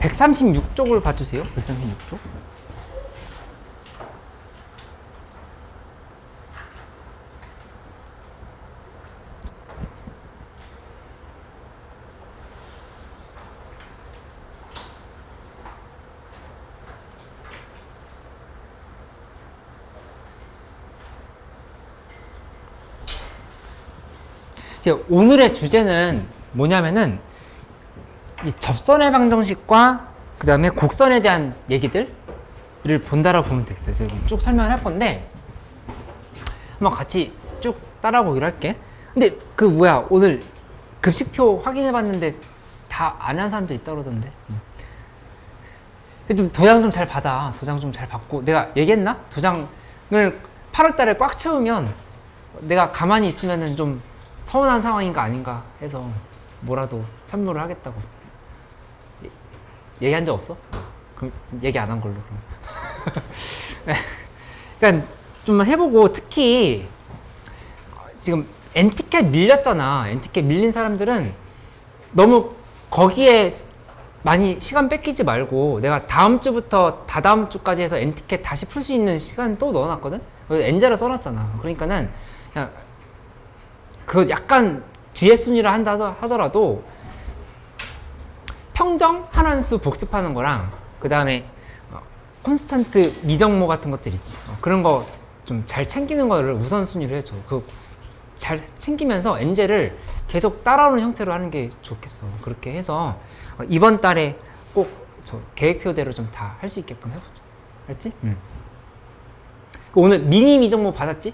136쪽을 봐주세요. 136쪽. 오늘의 주제는 뭐냐면은 이 접선의 방정식과 그 다음에 곡선에 대한 얘기들을 본다라고 보면 되겠어요. 그래서 쭉 설명을 할 건데 한번 같이 쭉 따라 보기로 할게. 근데 그 뭐야, 오늘 급식표 확인해 봤는데 다 안 한 사람들 있다 그러던데. 좀 도장 좀 잘 받아. 도장 좀 잘 받고. 내가 얘기했나? 도장을 8월 달에 꽉 채우면 내가 가만히 있으면은 좀 서운한 상황인가 아닌가 해서 뭐라도 선물을 하겠다고. 얘기한 적 없어? 그럼 얘기 안 한 걸로 그럼. 그러니까 좀 해보고, 특히 지금 엔티켓 밀렸잖아. 엔티켓 밀린 사람들은 너무 거기에 많이 시간 뺏기지 말고, 내가 다음 주부터 다다음 주까지 해서 엔티켓 다시 풀 수 있는 시간 또 넣어놨거든? 엔제로 써놨잖아. 그러니까는 그냥 그 약간 뒤에 순위를 한다 하더라도 평정 한한수 복습하는 거랑 그 다음에 콘스탄트 미정모 같은 것들 있지. 그런 거 좀 잘 챙기는 거를 우선순위로 해줘. 그 잘 챙기면서 엔제를 계속 따라오는 형태로 하는 게 좋겠어. 그렇게 해서 이번 달에 꼭 저 계획표대로 좀 다 할 수 있게끔 해보자. 알았지? 오늘 미니 미정모 받았지?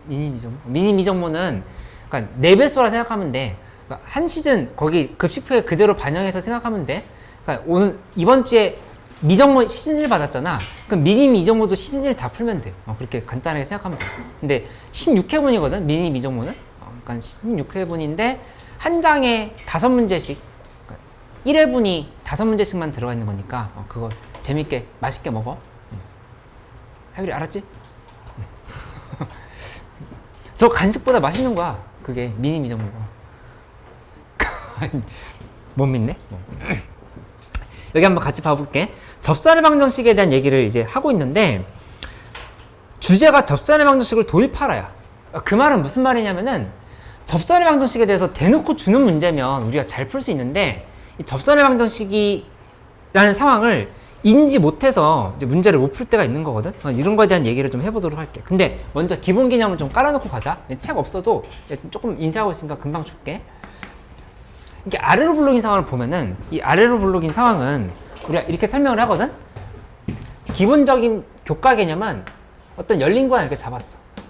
미니 미정모. 미니 미정모는 그러니까 4배수라 생각하면 돼. 그러니까 한 시즌 거기 급식표에 그대로 반영해서 생각하면 돼. 그러니까 오늘 이번 주에 미정모 시즌 1 받았잖아. 그럼 미니 미정모도 시즌 1 다 풀면 돼. 그렇게 간단하게 생각하면 돼. 근데 16회분이거든, 미니 미정모는. 그러니까 16회분인데 한 장에 5문제씩, 그러니까 1회분이 5문제씩만 들어가 있는 거니까 그거 재밌게 맛있게 먹어. 하율이 알았지? 저 간식보다 맛있는 거야. 그게 미니 미정모가. 못 믿네? 여기 한번 같이 봐볼게. 접선의 방정식에 대한 얘기를 이제 하고 있는데, 주제가 접선의 방정식을 도입하라야. 그 말은 무슨 말이냐면은, 접선의 방정식에 대해서 대놓고 주는 문제면 우리가 잘 풀 수 있는데, 이 접선의 방정식이라는 상황을 인지 못해서 이제 문제를 못 풀 때가 있는 거거든. 이런 거에 대한 얘기를 좀 해보도록 할게. 근데 먼저 기본 개념을 좀 깔아놓고 가자. 책 없어도 조금 인쇄하고 있으니까 금방 줄게. 이게 아래로 블록인 상황을 보면은, 이 아래로 블록인 상황은 우리가 이렇게 설명을 하거든. 기본적인 교과 개념은 어떤 열린 구간을 이렇게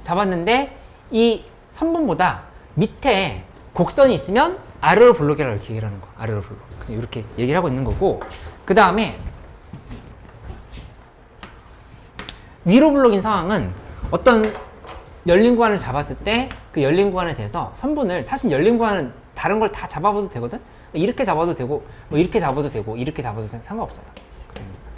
잡았는데 이 선분보다 밑에 곡선이 있으면 아래로 블록이라고 이렇게 얘기를 하는 거야. 아래로 블록. 이렇게 얘기를 하고 있는 거고, 그 다음에 위로 블록인 상황은 어떤 열린 구간을 잡았을 때 그 열린 구간에 대해서 선분을, 사실 열린 구간은 다른 걸 다 잡아봐도 되거든? 이렇게 잡아도 되고, 뭐 이렇게 잡아도 되고, 이렇게 잡아도 상관없잖아.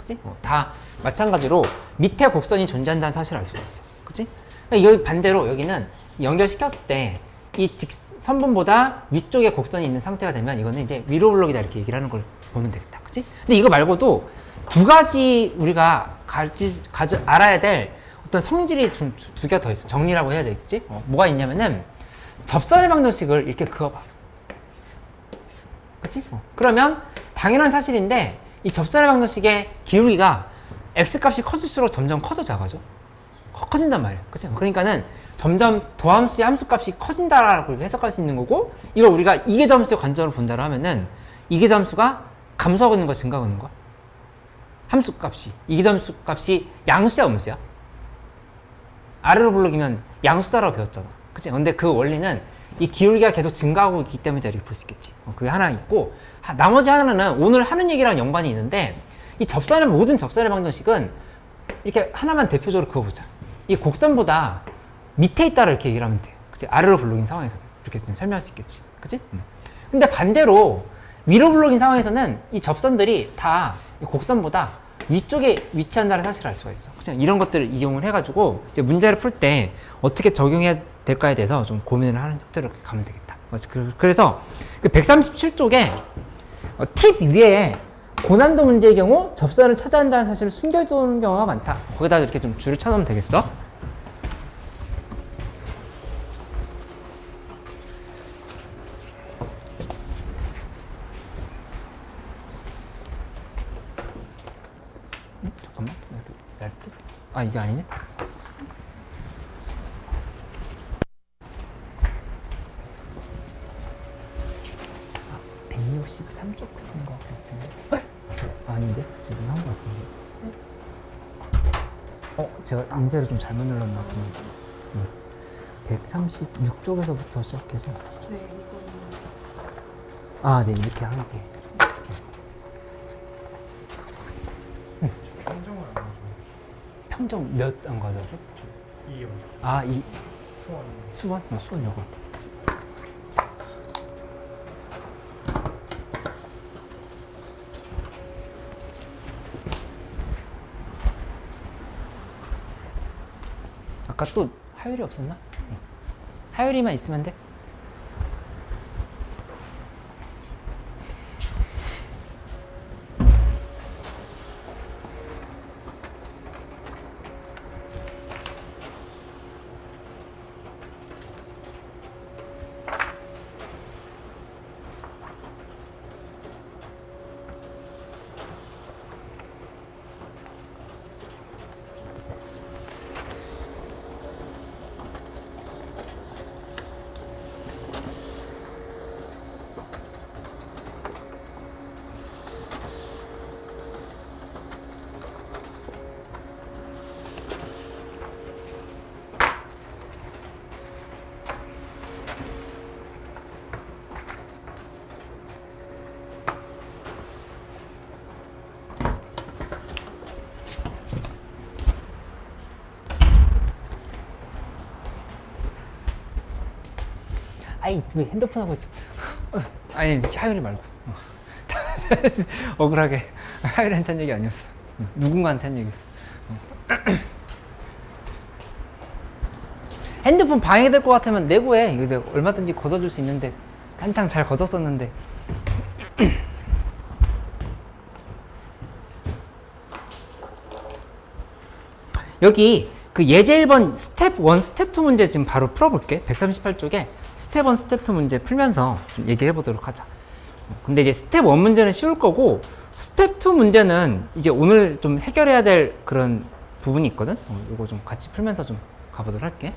그치? 다 마찬가지로 밑에 곡선이 존재한다는 사실을 알 수가 있어. 그치? 그러니까 이거 반대로 여기는 연결시켰을 때 이 선분보다 위쪽에 곡선이 있는 상태가 되면 이거는 이제 위로 블록이다, 이렇게 얘기를 하는 걸 보면 되겠다. 그치? 근데 이거 말고도 두 가지 우리가 알아야 될 어떤 성질이 두 개 더 있어. 정리라고 해야 되겠지? 뭐가 있냐면은 접선의 방정식을 이렇게 그어봐. 그치? 그러면 당연한 사실인데 이 접선의 방정식의 기울기가 x값이 커질수록 점점 커져 작아져. 커진단 말이야. 그치? 그러니까는 점점 도함수의 함수값이 커진다라고 해석할 수 있는 거고, 이걸 우리가 이계도함수의 관점으로 본다고 하면은 이계도함수가 감소하고 있는 거야, 증가하고 있는 거야? 함수값이, 이계도함수값이 양수야, 음수야? 아래로 블록이면 양수다라고 배웠잖아. 그치? 근데 그 원리는 이 기울기가 계속 증가하고 있기 때문에 이렇게 볼 수 있겠지. 그게 하나 있고, 나머지 하나는 오늘 하는 얘기랑 연관이 있는데, 이 모든 접선의 방정식은 이렇게 하나만 대표적으로 그어보자. 이 곡선보다 밑에 있다라 이렇게 얘기를 하면 돼. 그치? 아래로 블록인 상황에서는 이렇게 좀 설명할 수 있겠지. 그치? 근데 반대로 위로 블록인 상황에서는 이 접선들이 다 이 곡선보다 위쪽에 위치한다는 사실을 알 수가 있어. 그치? 이런 것들을 이용을 해가지고 이제 문제를 풀 때 어떻게 적용해야 될까에 대해서 좀 고민을 하는 형태로 가면 되겠다. 그래서 그 137쪽에 팁 위에 고난도 문제의 경우 접선을 찾아야 한다는 사실을 숨겨두는 경우가 많다. 거기다 이렇게 좀 줄을 쳐놓으면 되겠어. 잠깐만. 얇지? 아, 이게 아니네. 163쪽 같은 거 같은데. 저 아닌데? 제가 한거 같은데. 제가 인쇄를 좀 잘못 눌렀나 보네. 136쪽에서부터 시작해서. 네, 이거는 아, 네, 이렇게 할게. 평정을 안 가져. 평점 몇 안 가져서? 2요. 아, 이 수원. 수원? 수원 요거. 아까 또 하율이 없었나? 응. 하율이만 있으면 돼. 아이, 왜 핸드폰 하고 있어? 아니, 하율이 말고. 억울하게. 하율이한테 한 얘기 아니었어. 누군가한테 한 얘기였어. 핸드폰 방해될 것 같으면 내고해. 이거 내가 얼마든지 걷어줄 수 있는데. 한창 잘 걷었었는데. 여기 그 예제 1번 스텝 1, 스텝 2 문제 지금 바로 풀어볼게. 138쪽에 스텝 1, 스텝 2 문제 풀면서 좀 얘기를 해보도록 하자. 근데 이제 스텝 1 문제는 쉬울 거고, 스텝 2 문제는 이제 오늘 좀 해결해야 될 그런 부분이 있거든? 이거 좀 같이 풀면서 좀 가보도록 할게.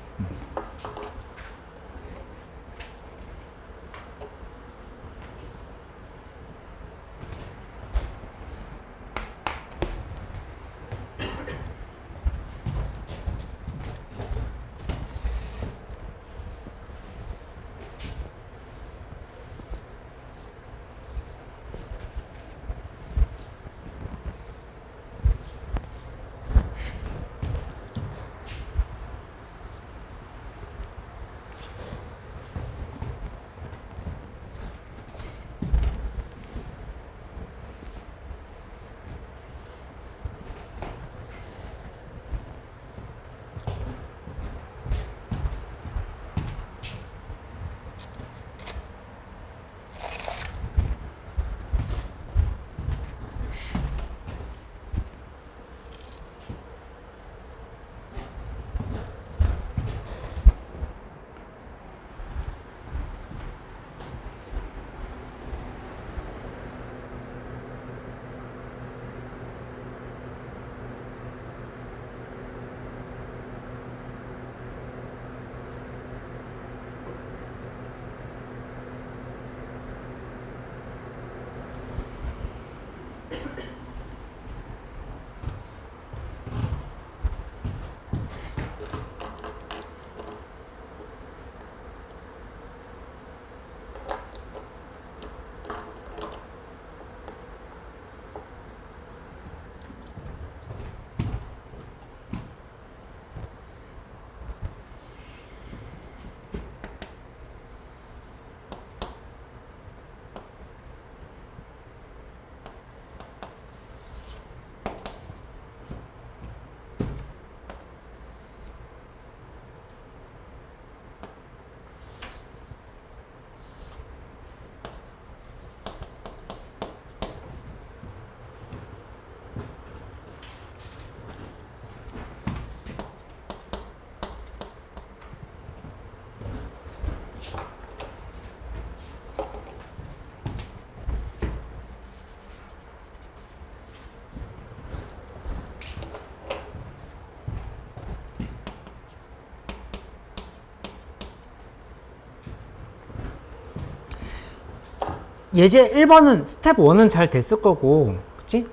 예제 1번은 스텝 1은 잘 됐을 거고, 그치?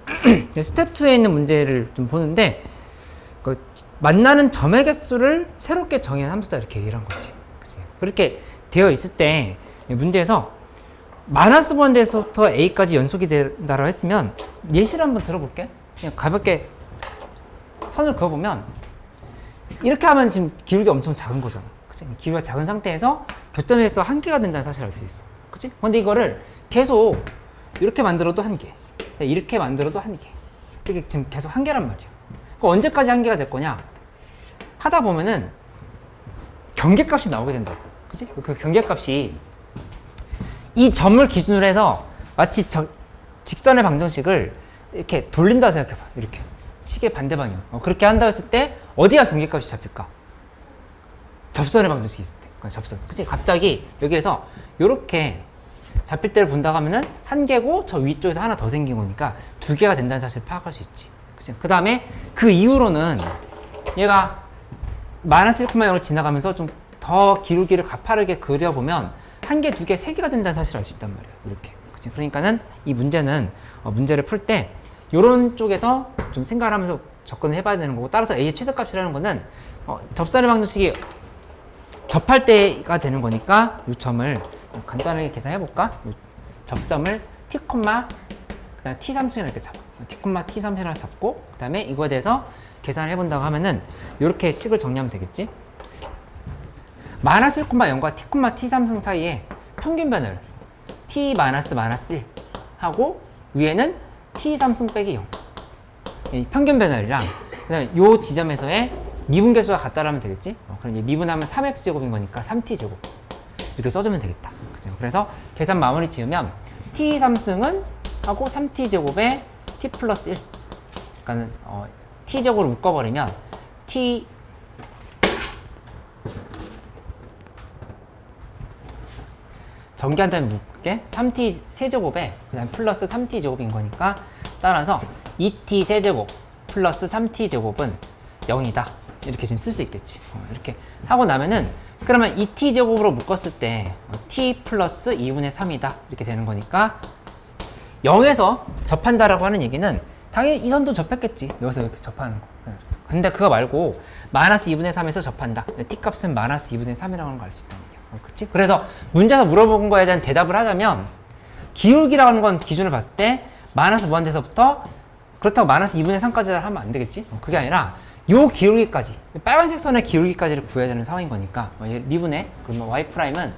스텝 2에 있는 문제를 좀 보는데, 그 만나는 점의 개수를 새롭게 정의한 함수다 이렇게 얘기를 한 거지. 그치? 그렇게 되어 있을 때 문제에서 마이너스 번에서부터 a까지 연속이 된다고 했으면 예시를 한번 들어볼게. 그냥 가볍게 선을 그어보면 이렇게 하면 지금 기울기 엄청 작은 거잖아. 그치? 기울기가 작은 상태에서 교점의 개수가 한 개가 된다는 사실을 알 수 있어. 그치? 근데 이거를 계속 이렇게 만들어도 한 개, 이렇게 만들어도 한 개, 이렇게 지금 계속 한 개란 말이야. 언제까지 한 개가 될 거냐? 하다 보면은 경계값이 나오게 된다고. 그치? 그 경계값이 이 점을 기준으로 해서 마치 직선의 방정식을 이렇게 돌린다 생각해봐. 이렇게. 시계 반대 방향. 그렇게 한다고 했을 때 어디가 경계값이 잡힐까? 접선의 방정식이 있을 때. 그러니까 접선. 그치? 갑자기 여기에서 이렇게 잡힐 때를 본다고 하면은 한 개고 저 위쪽에서 하나 더 생긴 거니까 두 개가 된다는 사실을 파악할 수 있지. 그 다음에 그 이후로는 얘가 마이너스 1,0을 지나가면서 좀 더 기울기를 가파르게 그려보면 한 개, 두 개, 세 개가 된다는 사실을 알 수 있단 말이에요. 이렇게. 그치? 그러니까는 이 문제는 문제를 풀 때 이런 쪽에서 좀 생각을 하면서 접근을 해봐야 되는 거고, 따라서 A의 최소값이라는 거는 접선의 방정식이 접할 때가 되는 거니까 이 점을 간단하게 계산해 볼까? 접점을 t, 그다음 t3승이라고 이렇게 잡아. t, t3승이라고 잡고, 그 다음에 이거에 대해서 계산을 해본다고 하면은 이렇게 식을 정리하면 되겠지? 마이너스 1,0과 t, t3승 사이에 평균 변을 t-1 하고 위에는 t3승 빼기 0. 이 평균 변열이랑 그다음에 요 지점에서의 미분계수가 같다라면 되겠지? 그럼 이제 미분하면 3x제곱인 거니까 3t제곱 이렇게 써주면 되겠다. 그죠? 그래서 계산 마무리 지으면 t3승은 하고 3t제곱에 t 플러스 1. 그러니까는 t제곱으로 묶어버리면 t 전개한 다음에 묶게 3t 세제곱에 그다음 플러스 3t 제곱인 거니까 따라서 2t 세제곱 플러스 3t 제곱은 0이다. 이렇게 지금 쓸 수 있겠지. 이렇게 하고 나면은 그러면 2t 제곱으로 묶었을 때 t 플러스 2분의 3이다. 이렇게 되는 거니까 0에서 접한다라고 하는 얘기는 당연히 이 선도 접했겠지. 여기서 이렇게 접하는 거. 근데 그거 말고 마이너스 2분의 3에서 접한다. t 값은 마이너스 2분의 3이라고 하는 걸 알 수 있다는 얘기야. 그치? 그래서 문제에서 물어본 거에 대한 대답을 하자면 기울기라고 하는 건 기준을 봤을 때 마이너스 무한대에서부터 그렇다고 마이너스 2분의 3까지 하면 안 되겠지? 그게 아니라 요 기울기까지, 빨간색 선의 기울기까지를 구해야 되는 상황인 거니까 미분해, 그러면 y''은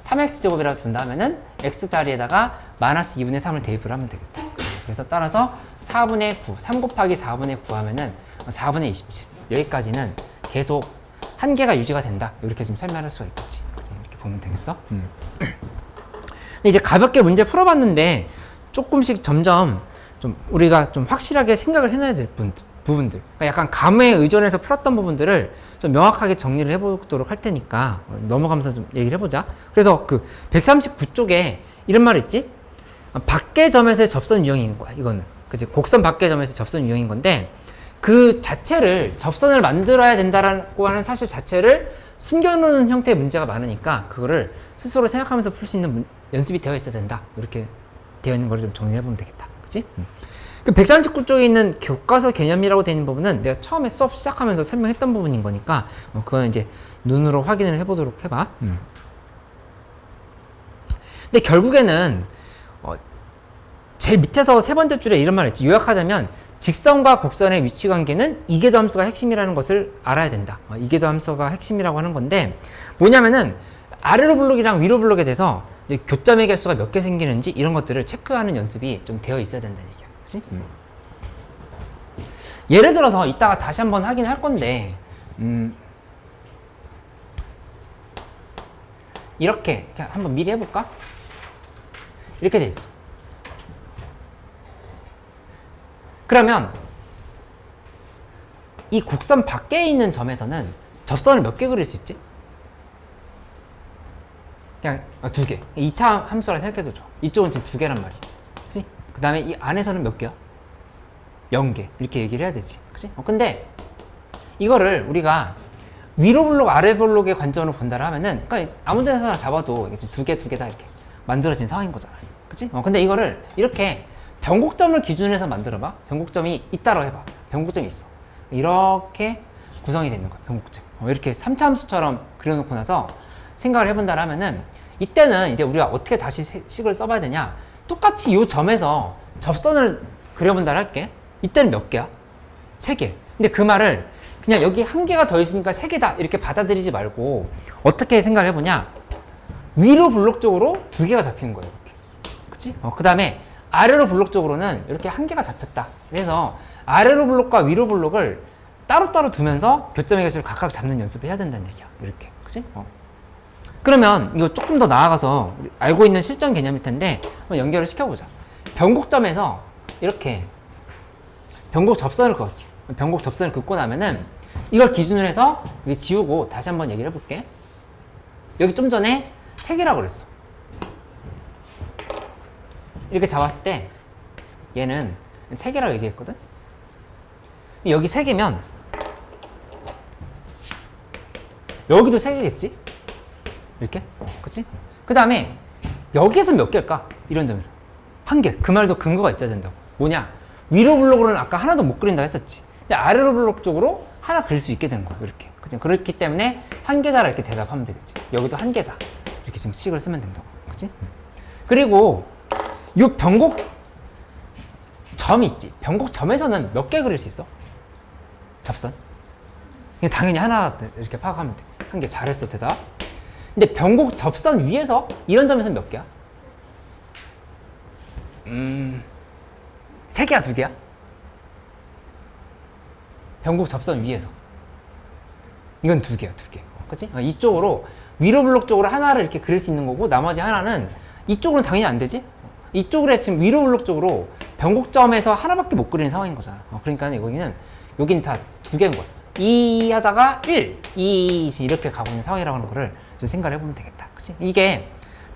3x제곱이라고 둔다면은 x자리에다가 마이너스 2분의 3을 대입을 하면 되겠다. 그래서 따라서 4분의 9, 3 곱하기 4분의 9 하면은 4분의 27. 여기까지는 계속 한 개가 유지가 된다. 이렇게 좀 설명할 수가 있겠지. 이렇게 보면 되겠어? 근데 이제 가볍게 문제 풀어봤는데 조금씩 점점 좀 우리가 좀 확실하게 생각을 해놔야 될 부분들. 그러니까 약간 감에 의존해서 풀었던 부분들을 좀 명확하게 정리를 해보도록 할 테니까 넘어가면서 좀 얘기를 해보자. 그래서 그 139쪽에 이런 말 있지? 밖의 점에서의 접선 유형인 거야, 이거는. 그치? 곡선 밖의 점에서 접선 유형인 건데, 그 자체를, 접선을 만들어야 된다라고 하는 사실 자체를 숨겨놓는 형태의 문제가 많으니까, 그거를 스스로 생각하면서 풀 수 있는 연습이 되어 있어야 된다. 이렇게 되어 있는 걸 좀 정리해보면 되겠다. 그치? 그 139쪽에 있는 교과서 개념이라고 되어 있는 부분은 내가 처음에 수업 시작하면서 설명했던 부분인 거니까, 그건 이제 눈으로 확인을 해보도록 해봐. 근데 결국에는, 제일 밑에서 세 번째 줄에 이런 말을 했지. 요약하자면 직선과 곡선의 위치 관계는 이계도 함수가 핵심이라는 것을 알아야 된다. 이계도 함수가 핵심이라고 하는 건데 뭐냐면은 아래로 블록이랑 위로 블록에 대해서 교점의 개수가 몇 개 생기는지 이런 것들을 체크하는 연습이 좀 되어 있어야 된다는 얘기야. 그치? 예를 들어서 이따가 다시 한번 하긴 할 건데 이렇게 한번 미리 해볼까? 이렇게 돼 있어. 그러면 이 곡선 밖에 있는 점에서는 접선을 몇 개 그릴 수 있지? 그냥 두 개. 2차 함수라 생각해도 좋아. 이쪽은 지금 두 개란 말이야. 그치? 그 다음에 이 안에서는 몇 개야? 0개. 이렇게 얘기를 해야 되지. 그치? 근데 이거를 우리가 위로 블록, 아래 블록의 관점으로 본다라 하면은, 그러니까 아무 데서나 잡아도 두 개 다 이렇게. 만들어진 상황인 거잖아. 그치? 근데 이거를 이렇게 변곡점을 기준으로 해서 만들어봐. 변곡점이 있다고 해봐. 변곡점이 있어. 이렇게 구성이 되는 거야. 변곡점. 이렇게 3차 함수처럼 그려놓고 나서 생각을 해본다라면은 이때는 이제 우리가 어떻게 다시 식을 써봐야 되냐. 똑같이 이 점에서 접선을 그려본다 할게. 이때는 몇 개야? 3개. 근데 그 말을 그냥 여기 한 개가 더 있으니까 3개다 이렇게 받아들이지 말고 어떻게 생각을 해보냐. 위로 블록 쪽으로 2개가 잡힌 거예요. 이렇게. 그치? 그 다음에 아래로 블록 쪽으로는 이렇게 1개가 잡혔다. 그래서 아래로 블록과 위로 블록을 따로따로 두면서 교점의 개수를 각각 잡는 연습을 해야 된다는 얘기야. 이렇게. 그치? 그러면 이거 조금 더 나아가서 우리 알고 있는 실전 개념일 텐데 한번 연결을 시켜보자. 변곡점에서 이렇게 변곡 접선을 그었어. 변곡 접선을 긋고 나면은 이걸 기준으로 해서 여기 지우고 다시 한번 얘기를 해볼게. 여기 좀 전에 3개라고 그랬어. 이렇게 잡았을 때 얘는 3개라고 얘기했거든. 여기 3개면 여기도 3개겠지? 이렇게? 그치? 그 다음에 여기에서 몇 개일까? 이런 점에서 1개. 그 말도 근거가 있어야 된다고. 뭐냐? 위로 블록으로는 아까 하나도 못 그린다 했었지. 근데 아래로 블록 쪽으로 하나 그릴 수 있게 된 거야. 이렇게. 그치? 그렇기 때문에 1개다 이렇게 대답하면 되겠지. 여기도 1개다. 이렇게 지금 식을 쓰면 된다고. 그치? 그리고 이 변곡 점 있지. 변곡 점에서는 몇 개 그릴 수 있어? 접선? 그냥 당연히 하나 이렇게 파악하면 돼. 1개. 잘했어, 대답. 근데 변곡 접선 위에서 이런 점에서는 몇 개야? 3개야, 2개야? 변곡 접선 위에서. 이건 2개야, 2개. 그치? 이쪽으로, 위로 블록 쪽으로 하나를 이렇게 그릴 수 있는 거고, 나머지 하나는 이쪽으로는 당연히 안 되지? 이쪽으로 지금 위로 블록 쪽으로 변곡점에서 하나밖에 못 그리는 상황인 거잖아. 그러니까 여기는 다 2개인 거야. 2 하다가 1, 2 이렇게 가고 있는 상황이라고 하는 거를 좀 생각을 해보면 되겠다. 그치? 이게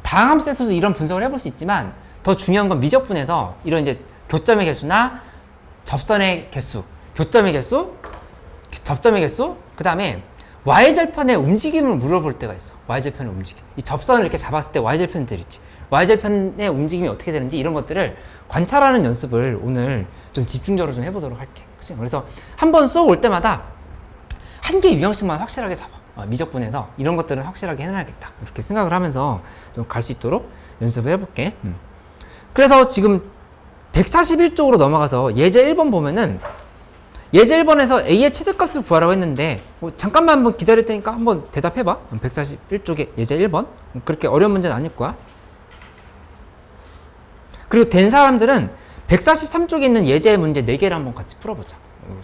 다항 함수에서도 이런 분석을 해볼 수 있지만 더 중요한 건 미적분에서 이런 이제 교점의 개수나 접선의 개수, 교점의 개수, 접점의 개수, 그 다음에 y절편의 움직임을 물어볼 때가 있어. y절편의 움직임. 이 접선을 이렇게 잡았을 때 y절편들 있지. y절편의 움직임이 어떻게 되는지 이런 것들을 관찰하는 연습을 오늘 좀 집중적으로 좀 해보도록 할게. 그치? 그래서 한 번 수업 올 때마다 한 개 유형씩만 확실하게 잡아. 미적분에서 이런 것들은 확실하게 해놔야겠다. 이렇게 생각을 하면서 좀 갈 수 있도록 연습을 해볼게. 그래서 지금 141쪽으로 넘어가서 예제 1번 보면은 예제 1번에서 A의 최대값을 구하라고 했는데 잠깐만 한번 기다릴 테니까 한번 대답해봐. 141쪽에 예제 1번. 그렇게 어려운 문제는 아닐 거야. 그리고 된 사람들은 143쪽에 있는 예제 문제 4개를 한번 같이 풀어보자.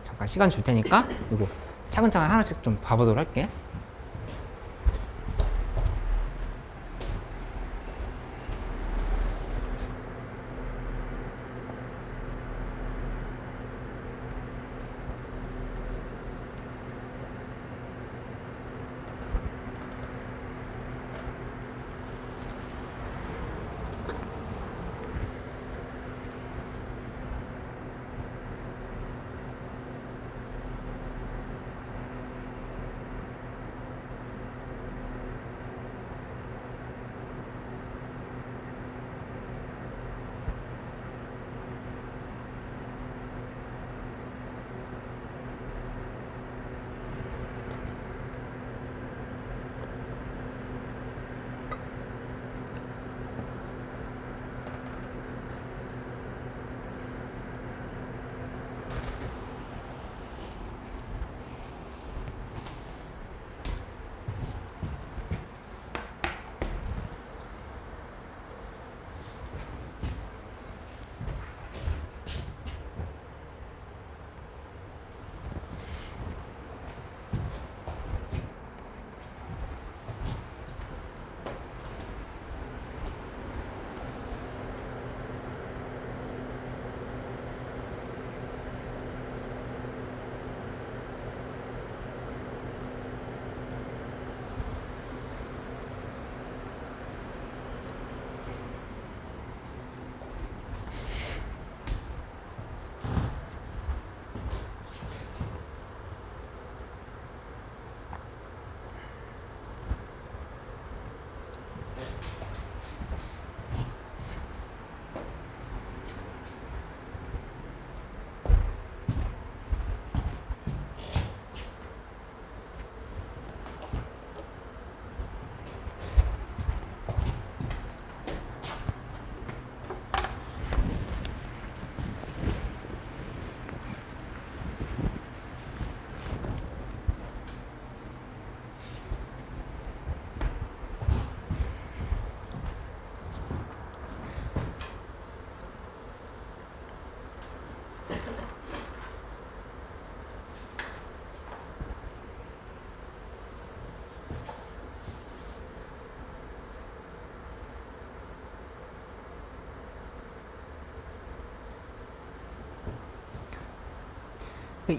잠깐 시간 줄 테니까 이거 차근차근 하나씩 좀 봐보도록 할게.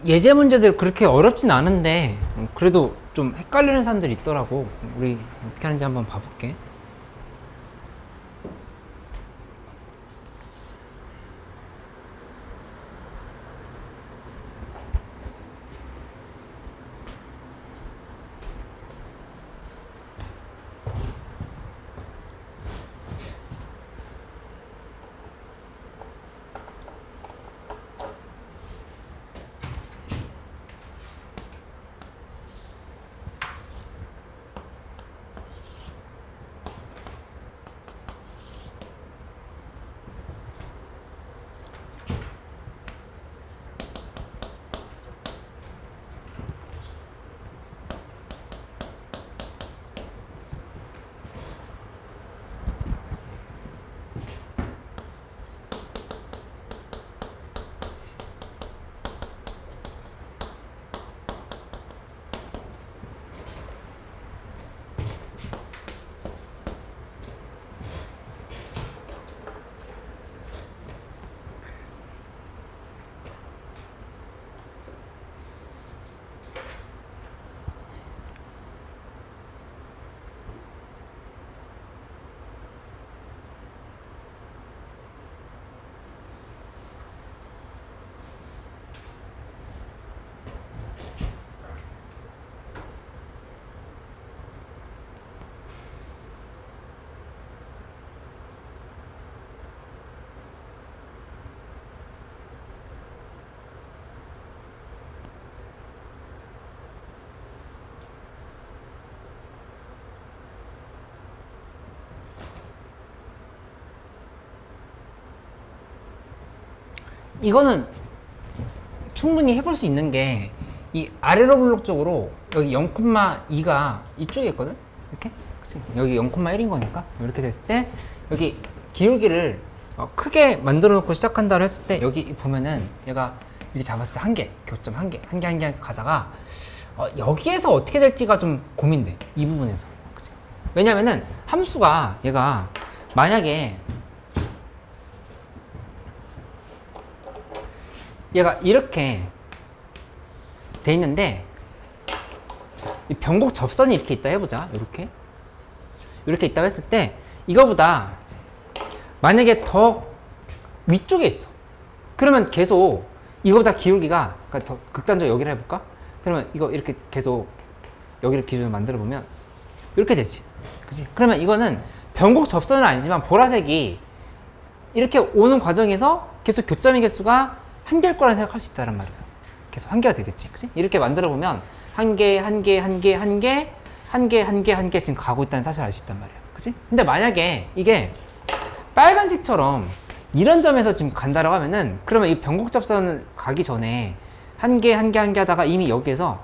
예제 문제들 그렇게 어렵진 않은데 그래도 좀 헷갈리는 사람들이 있더라고. 우리 어떻게 하는지 한번 봐볼게. 이거는 충분히 해볼 수 있는 게 이 아래로 블록 쪽으로 여기 0,2가 이쪽에 있거든? 이렇게? 그치? 여기 0,1인 거니까 이렇게 됐을 때 여기 기울기를 크게 만들어 놓고 시작한다고 했을 때 여기 보면은 얘가 이렇게 잡았을 때 한 개, 교점 한 개, 한 개, 한 개 가다가 여기에서 어떻게 될지가 좀 고민돼. 이 부분에서. 그치? 왜냐면은 함수가 얘가 만약에 얘가 이렇게 돼 있는데 이 변곡 접선이 이렇게 있다 해보자. 이렇게 있다고 했을 때 이거보다 만약에 더 위쪽에 있어. 그러면 계속 이거보다 기울기가 그러니까 더 극단적으로 여기를 해볼까? 그러면 이거 이렇게 계속 여기를 기준으로 만들어 보면 이렇게 되지. 그치? 그러면 이거는 변곡 접선은 아니지만 보라색이 이렇게 오는 과정에서 계속 교점의 개수가 한 개일 거라는 생각할 수 있다는 말이야. 계속 한 개가 되겠지. 그치? 이렇게 만들어 보면 한 개, 한 개, 한 개, 한 개, 한 개, 한 개, 한 개 지금 가고 있다는 사실을 알 수 있단 말이야. 그치? 근데 만약에 이게 빨간색처럼 이런 점에서 지금 간다라고 하면은 그러면 이 변곡 접선을 가기 전에 한 개, 한 개, 한 개 하다가 이미 여기에서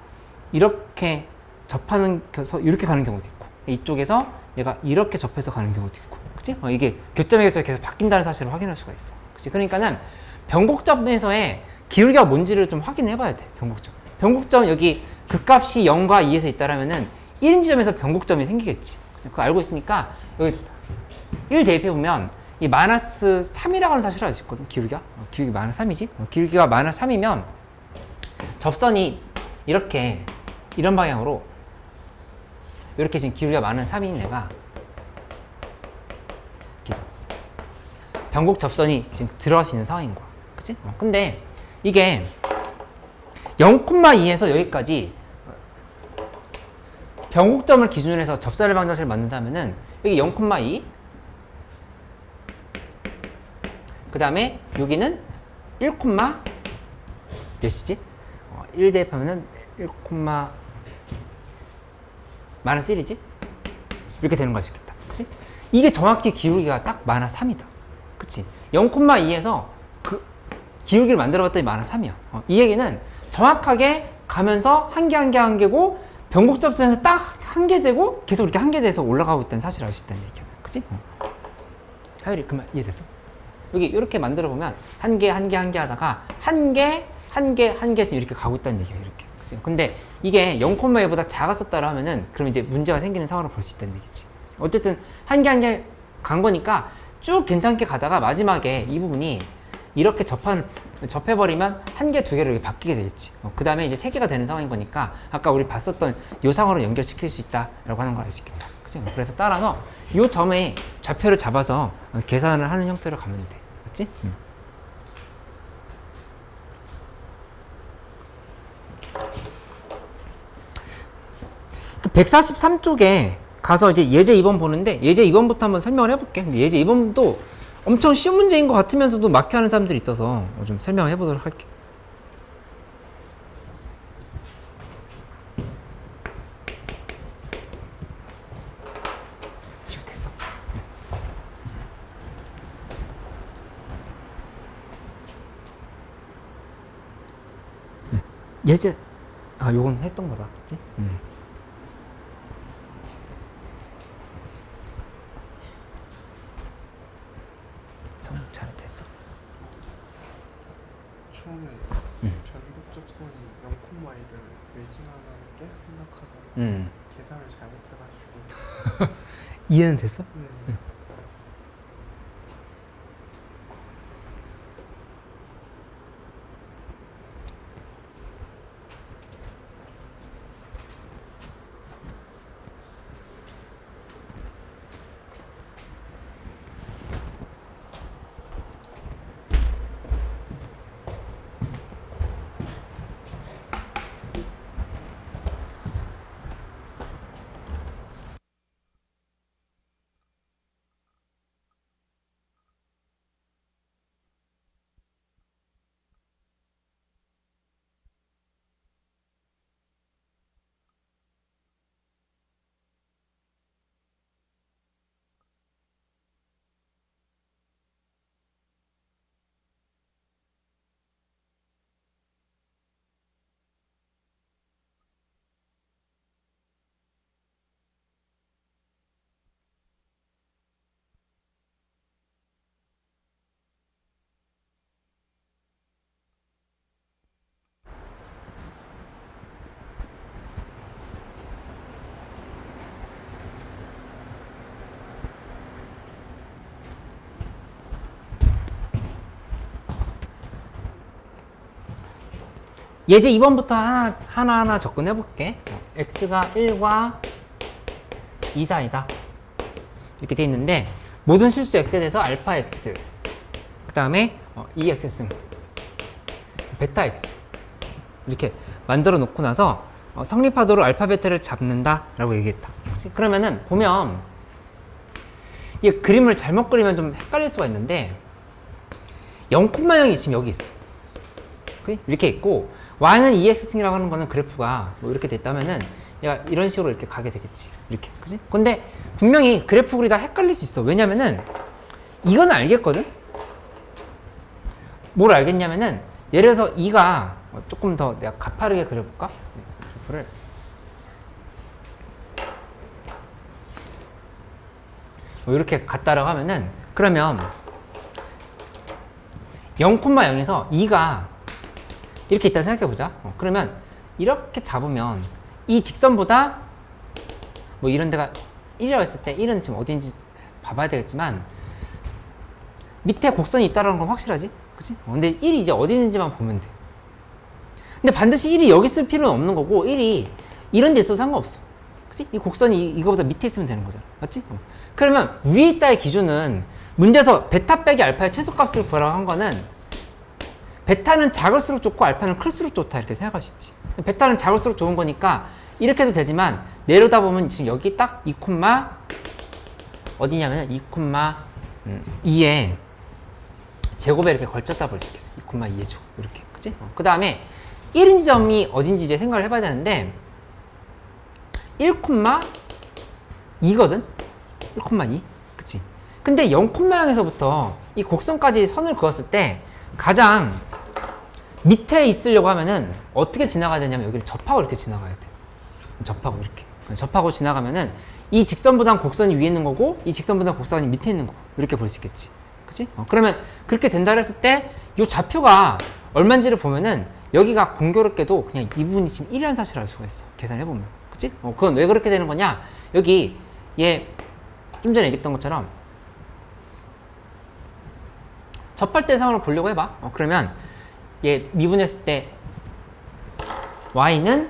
이렇게 접하는, 이렇게 가는 경우도 있고 이쪽에서 얘가 이렇게 접해서 가는 경우도 있고 그치? 이게 교점의 개수가 계속 바뀐다는 사실을 확인할 수가 있어. 그치? 그러니까는 변곡점에서의 기울기가 뭔지를 좀 확인해 봐야 돼. 변곡점. 변곡점 여기 극값이 0과 2에서 있다라면은 1인 지점에서 변곡점이 생기겠지. 그거 알고 있으니까 여기 1 대입해 보면 이 마이너스 3이라고 하는 사실을 알 수 있거든. 기울기가. 기울기 마이너스 3이지. 기울기가 마이너스 3이면 접선이 이렇게 이런 방향으로 이렇게 지금 기울기가 마이너스 3인 애가 변곡 접선이 지금 들어갈 수 있는 상황인 거야. 그치? 근데 이게 0,2에서 여기까지 변곡점을 기준으로 해서 접사를 방정식을 만든다면은 여기 0,2 그 다음에 여기는 1, 몇이지? 1 대입하면은 1, 마이너스 1이지? 이렇게 되는 거 알 수 있겠다. 그치? 이게 정확히 기울기가 딱 마이너스 3이다. 그치? 0,2에서 그 기울기를 만들어 봤더니 마이너스 3이야. 이 얘기는 정확하게 가면서 한 개, 한 개, 한 개고 변곡접선에서 딱 한 개 되고 계속 이렇게 한 개 돼서 올라가고 있다는 사실을 알 수 있다는 얘기야. 그치? 하율이 그만 이해됐어? 여기 이렇게 만들어 보면 한 개, 한 개, 한 개 하다가 한 개, 한 개, 한 개씩 이렇게 가고 있다는 얘기야. 이렇게. 그치? 근데 이게 0,2보다 작았었다라 하면은 그럼 이제 문제가 생기는 상황을 볼 수 있다는 얘기지. 어쨌든 한 개, 한 개 간 거니까 쭉 괜찮게 가다가 마지막에 이 부분이 이렇게 접하는 접해버리면 한 개, 두 개로 이렇게 바뀌게 되겠지. 그 다음에 이제 세 개가 되는 상황인 거니까 아까 우리 봤었던 요 상황으로 연결시킬 수 있다라고 하는 걸 알 수 있겠다. 그치? 그래서 따라서 요 점에 좌표를 잡아서 계산을 하는 형태로 가면 돼. 맞지? 그 143쪽에 가서 이제 예제 2번 보는데 예제 2번부터 한번 설명을 해볼게. 근데 예제 2번도 엄청 쉬운 문제인 것 같으면서도 막혀하는 사람들이 있어서 좀 설명을 해보도록 할게. 지우 됐어. 예제 요건 했던 거다. 그치? 잘 됐어. 처음에 전국 접선이 0,1을 외진하는 게 생각하다가 계산을 잘못해가지고 이해는 됐어? 예제 2번부터 하나하나 접근해 볼게. x가 1과 2 사이다. 이렇게 돼 있는데 모든 실수 x에 대해서 알파 x 그 다음에 2x승 베타 x 이렇게 만들어 놓고 나서 성립하도록 알파 베타를 잡는다 라고 얘기했다. 그치? 그러면은 보면 이 그림을 잘못 그리면 좀 헷갈릴 수가 있는데 0,0이 지금 여기 있어. 이렇게 있고 y는 2x승이라고 하는 거는 그래프가 뭐 이렇게 됐다면은 얘가 이런 식으로 이렇게 가게 되겠지. 이렇게. 그지? 근데 분명히 그래프 그리다 헷갈릴 수 있어. 왜냐면은 이건 알겠거든? 뭘 알겠냐면은 예를 들어서 2가 조금 더 내가 가파르게 그려볼까? 그래프를 뭐 이렇게 갔다라고 하면은 그러면 0,0에서 2가 이렇게 있다 생각해보자. 그러면 이렇게 잡으면 이 직선보다 뭐 이런 데가 1이라고 했을 때 1은 지금 어딘지 봐봐야 되겠지만 밑에 곡선이 있다는 건 확실하지? 그치? 근데 1이 이제 어디 있는지만 보면 돼. 근데 반드시 1이 여기 있을 필요는 없는 거고 1이 이런 데 있어도 상관없어. 그치? 이 곡선이 이거보다 밑에 있으면 되는 거잖아. 맞지? 그러면 위에 있다의 기준은 문제에서 베타 빼기 알파의 최소값을 구하라고 한 거는 베타는 작을수록 좋고 알파는 클수록 좋다 이렇게 생각할 수 있지. 베타는 작을수록 좋은 거니까 이렇게 해도 되지만 내려다 보면 지금 여기 딱 2, 어디냐면 2,2에 제곱에 이렇게 걸쳤다 볼 수 있겠어. 2,2의 제곱 이렇게. 그치? 그 다음에 1인 지점이 어딘지 이제 생각을 해봐야 되는데 1,2거든? 1,2. 그치? 근데 0,0에서부터 이 곡선까지 선을 그었을 때 가장 밑에 있으려고 하면은 어떻게 지나가야 되냐면 여기를 접하고 이렇게 지나가야 돼. 접하고 이렇게. 접하고 지나가면은 이 직선보단 곡선이 위에 있는 거고 이 직선보단 곡선이 밑에 있는 거고 이렇게 볼 수 있겠지. 그치? 그러면 그렇게 된다 했을 때 이 좌표가 얼마인지를 보면은 여기가 공교롭게도 그냥 이 부분이 지금 1이라는 사실을 알 수가 있어. 계산해보면. 그치? 그건 왜 그렇게 되는 거냐? 여기 얘 좀 전에 얘기했던 것처럼 접할 때 상황을 보려고 해봐. 그러면 얘 미분했을 때 y는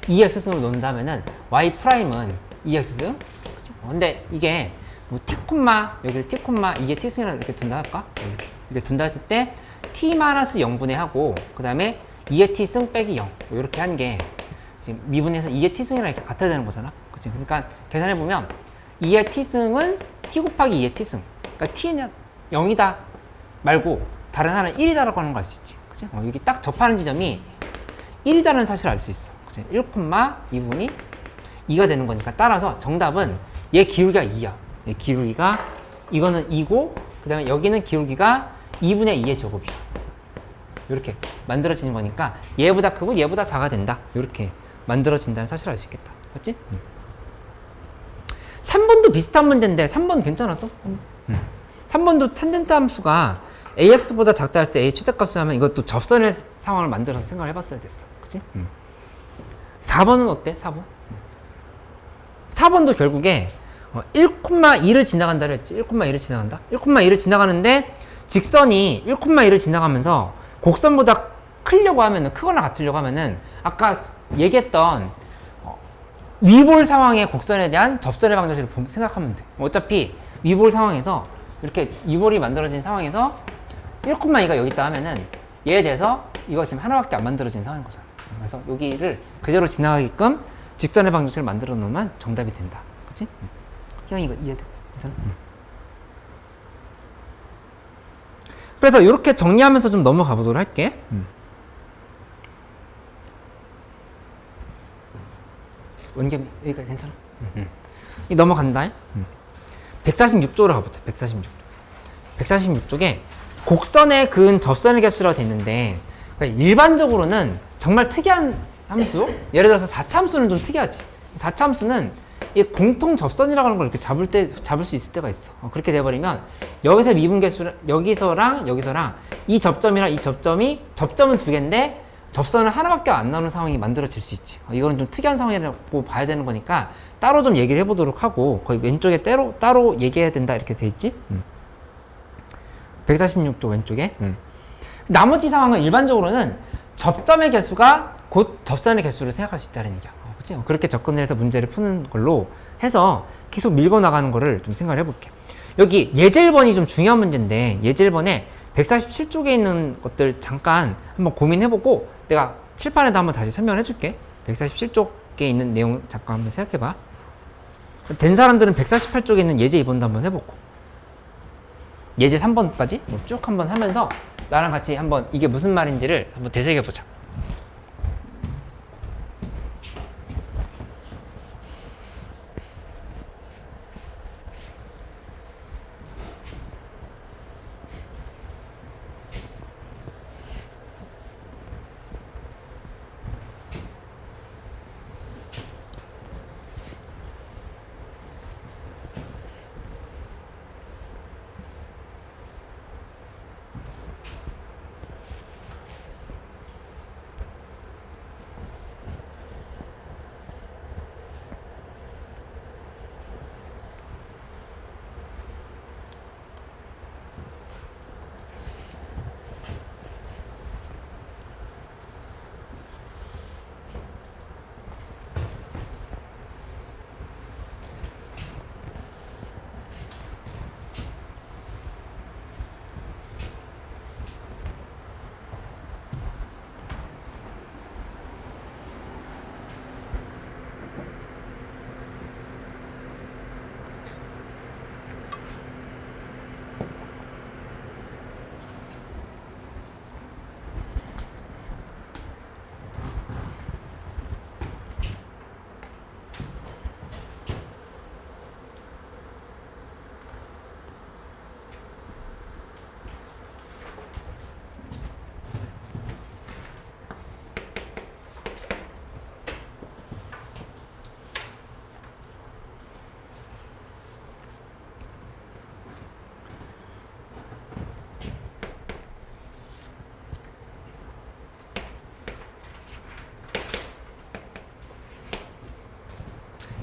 2x승으로 놓는다면은 y 프라임은 2x승. 그치? 근데 이게 뭐 t 콤마 여기를 t 콤마 이게 t승이라고 이렇게 둔다 할까? 이렇게 둔다 했을 때 t 마이너스 0분의 하고 그 다음에 2의 t승 빼기 0 이렇게 한 게 지금 미분해서 2의 t승이랑 이렇게 같아야 되는 거잖아. 그치? 그러니까 계산해 보면 2의 t승은 t 곱하기 2의 t승. 그러니까 t는 0이다 말고 다른 하나는 1이다라고 하는 걸 알 수 있지. 그치? 여기 딱 접하는 지점이 1이다라는 사실을 알 수 있어. 그치? 1,2분이 2가 되는 거니까 따라서 정답은 얘 기울기가 2야. 얘 기울기가 이거는 2고 그 다음에 여기는 기울기가 2분의 2의 제곱이야. 이렇게 만들어지는 거니까 얘보다 크고 얘보다 작아 된다. 이렇게 만들어진다는 사실을 알 수 있겠다. 맞지? 3번도 비슷한 문제인데 3번 괜찮았어? 3번도 탄젠트 함수가 AX보다 작다 할 때 A 최대값을 하면 이것도 접선의 상황을 만들어서 생각을 해봤어야 됐어. 그치? 4번은 어때? 4번? 4번도 결국에 1,2를 지나간다 그랬지. 1,2를 지나간다. 1,2를 지나가는데 직선이 1,2를 지나가면서 곡선보다 크려고 하면은 크거나 같으려고 하면은 아까 얘기했던 위볼 상황의 곡선에 대한 접선의 방정식을 생각하면 돼. 어차피 위볼 상황에서 이렇게 위볼이 만들어진 상황에서 1,2가 여기 있다 하면은 얘에 대해서 이거 지금 하나밖에 안 만들어진 상황인 거잖아. 그래서 여기를 그대로 지나가게끔 직선의 방정식을 만들어 놓으면 정답이 된다. 그치? 형이 이거 이해돼? 괜찮아? 그래서 이렇게 정리하면서 좀 넘어가 보도록 할게. 원겸이 여기가 괜찮아? 이 넘어간다. 146쪽으로 가보자. 146쪽. 146쪽에 곡선에 그은 접선의 개수라고 돼 있는데 그러니까 일반적으로는 정말 특이한 함수, 예를 들어서 4차 함수는 좀 특이하지. 4차 함수는 이 공통 접선이라고 하는 걸 이렇게 잡을 수 있을 때가 있어. 그렇게 돼버리면 여기서 미분 개수, 여기서랑 이 접점이랑 이 접점이 접점은 두 개인데 접선은 하나밖에 안 나오는 상황이 만들어질 수 있지. 이건 좀 특이한 상황이라고 봐야 되는 거니까 따로 좀 얘기를 해보도록 하고 거의 왼쪽에 따로 얘기해야 된다 이렇게 돼 있지. 146쪽 왼쪽에. 나머지 상황은 일반적으로는 접점의 개수가 곧 접선의 개수를 생각할 수 있다는 얘기야. 그치? 그렇게 접근을 해서 문제를 푸는 걸로 해서 계속 밀고 나가는 거를 좀 생각을 해볼게. 여기 예제 1번이 좀 중요한 문제인데 예제 1번에 147쪽에 있는 것들 잠깐 한번 고민해보고 내가 칠판에도 한번 다시 설명을 해줄게. 147쪽에 있는 내용 잠깐 한번 생각해봐. 된 사람들은 148쪽에 있는 예제 2번도 한번 해보고 예제 3번까지 쭉 한번 하면서 나랑 같이 한번 이게 무슨 말인지를 한번 되새겨보자.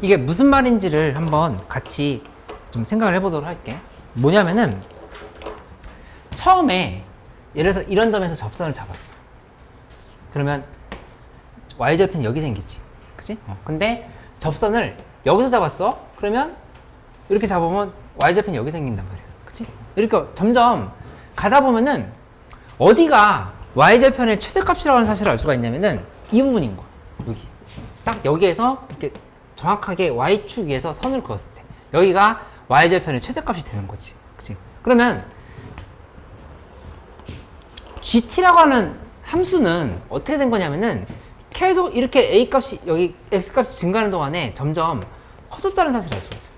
이게 무슨 말인지를 한번 같이 좀 생각을 해보도록 할게. 뭐냐면은 처음에 예를 들어서 이런 점에서 접선을 잡았어. 그러면 y절편 여기 생기지. 그치? 근데 접선을 여기서 잡았어. 그러면 이렇게 잡으면 y절편이 여기 생긴단 말이야. 그치? 이렇게 점점 가다 보면은 어디가 y절편의 최대값이라는 사실을 알 수가 있냐면은 이 부분인 거야. 여기. 딱 여기에서 이렇게 정확하게 y축 위에서 선을 그었을 때 여기가 y절편의 최대값이 되는 거지. 그치? 그러면 gt라고 하는 함수는 어떻게 된 거냐면은 계속 이렇게 a 값이 여기 x 값이 증가하는 동안에 점점 커졌다는 사실을 알 수가 있어요.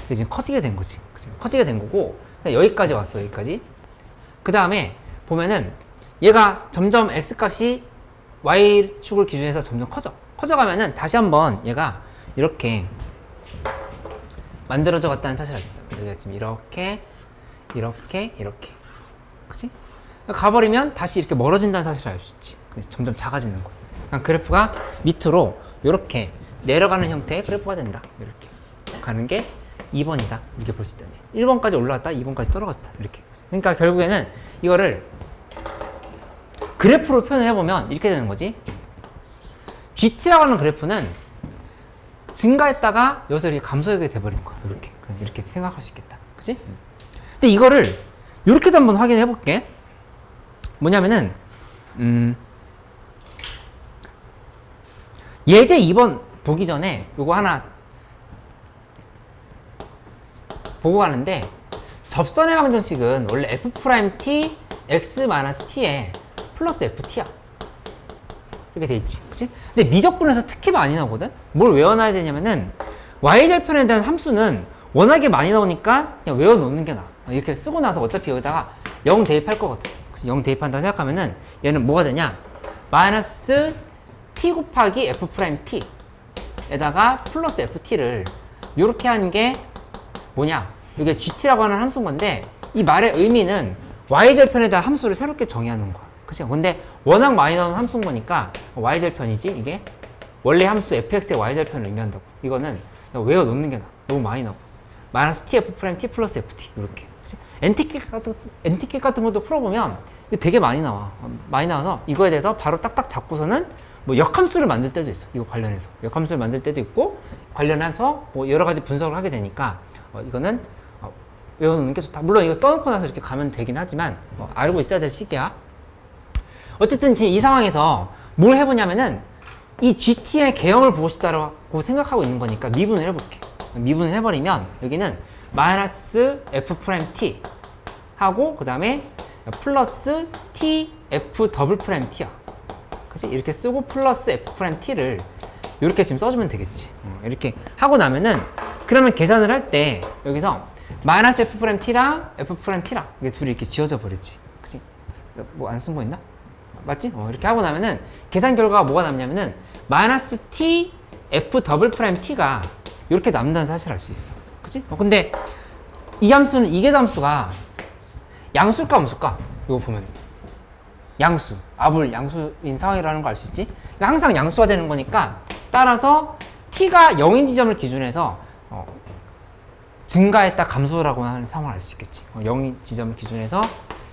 이게 지금 커지게 된 거지. 그치? 커지게 된 거고 여기까지 왔어. 여기까지. 그 다음에 보면은 얘가 점점 x 값이 y축을 기준해서 점점 커져가면은 다시 한번 얘가 이렇게 만들어져 갔다는 사실을 알 수 있다. 여기가 지금 이렇게 그치? 가버리면 다시 이렇게 멀어진다는 사실을 알 수 있지. 점점 작아지는 거야. 그러니까 그래프가 밑으로 이렇게 내려가는 형태의 그래프가 된다. 이렇게 가는 게 2번이다. 이렇게 볼 수 있다네. 1번까지 올라갔다, 2번까지 떨어졌다. 이렇게. 그러니까 결국에는 이거를 그래프로 표현을 해보면 이렇게 되는 거지. GT라고 하는 그래프는 증가했다가 여기서 이렇게 감소하게 돼버린 거야. 이렇게. 그냥 이렇게 생각할 수 있겠다. 그치? 근데 이거를 이렇게도 한번 확인해 볼게. 뭐냐면은, 예제 2번 보기 전에 요거 하나 보고 가는데, 접선의 방정식은 원래 f't x-t에 플러스 ft야. 이렇게 돼 있지. 그치? 근데 미적분에서 특히 많이 나오거든? 뭘 외워놔야 되냐면은, y절편에 대한 함수는 워낙에 많이 나오니까 그냥 외워놓는 게 나아. 이렇게 쓰고 나서 어차피 여기다가 0 대입할 거거든. 0 대입한다 생각하면은 얘는 뭐가 되냐? 마이너스 t 곱하기 f't 에다가 플러스 ft를 요렇게 하는 게 뭐냐? 이게 gt라고 하는 함수인 건데 이 말의 의미는 y절편에 대한 함수를 새롭게 정의하는 거야. 그치? 근데 워낙 많이 나오는 함수인 거니까 y절편이지 이게 원래 함수 fx의 y절편을 의미한다고. 이거는 그냥 외워놓는 게 나아. 너무 많이 나오고. 마이너스 t f't 플러스 ft 이렇게. NTK 같은 것도 풀어보면 이거 되게 많이 나와. 많이 나와서 이거에 대해서 바로 딱딱 잡고서는 뭐 역함수를 만들 때도 있어. 이거 관련해서. 역함수를 만들 때도 있고 관련해서 뭐 여러 가지 분석을 하게 되니까 이거는 외워놓는 게 좋다. 물론 이거 써놓고 나서 이렇게 가면 되긴 하지만 알고 있어야 될 시기야. 어쨌든 지금 이 상황에서 뭘 해보냐면은 이 GT의 개형을 보고 싶다고 생각하고 있는 거니까 미분을 해볼게. 미분을 해버리면 여기는 마이너스 f't 하고 그 다음에 플러스 t f 더블 프라임 t야. 그치? 이렇게 쓰고 플러스 f't를 이렇게 지금 써주면 되겠지. 이렇게 하고 나면은 그러면 계산을 할 때 여기서 마이너스 f't랑 f't랑 이게 둘이 이렇게 지워져 버리지. 그치? 뭐 안 쓴 거 있나? 맞지? 이렇게 하고 나면은 계산 결과가 뭐가 남냐면은 마이너스 t f 더블 프라임 t가 이렇게 남는다는 사실을 알 수 있어. 그치? 근데 이 함수는 이계함수가 양수일까 음수일까? 이거 보면 양수, 아불 양수인 상황이라는 거 알 수 있지? 그러니까 항상 양수가 되는 거니까 따라서 t가 0인 지점을 기준해서 증가했다 감소라고 하는 상황을 알 수 있겠지. 0인 지점을 기준해서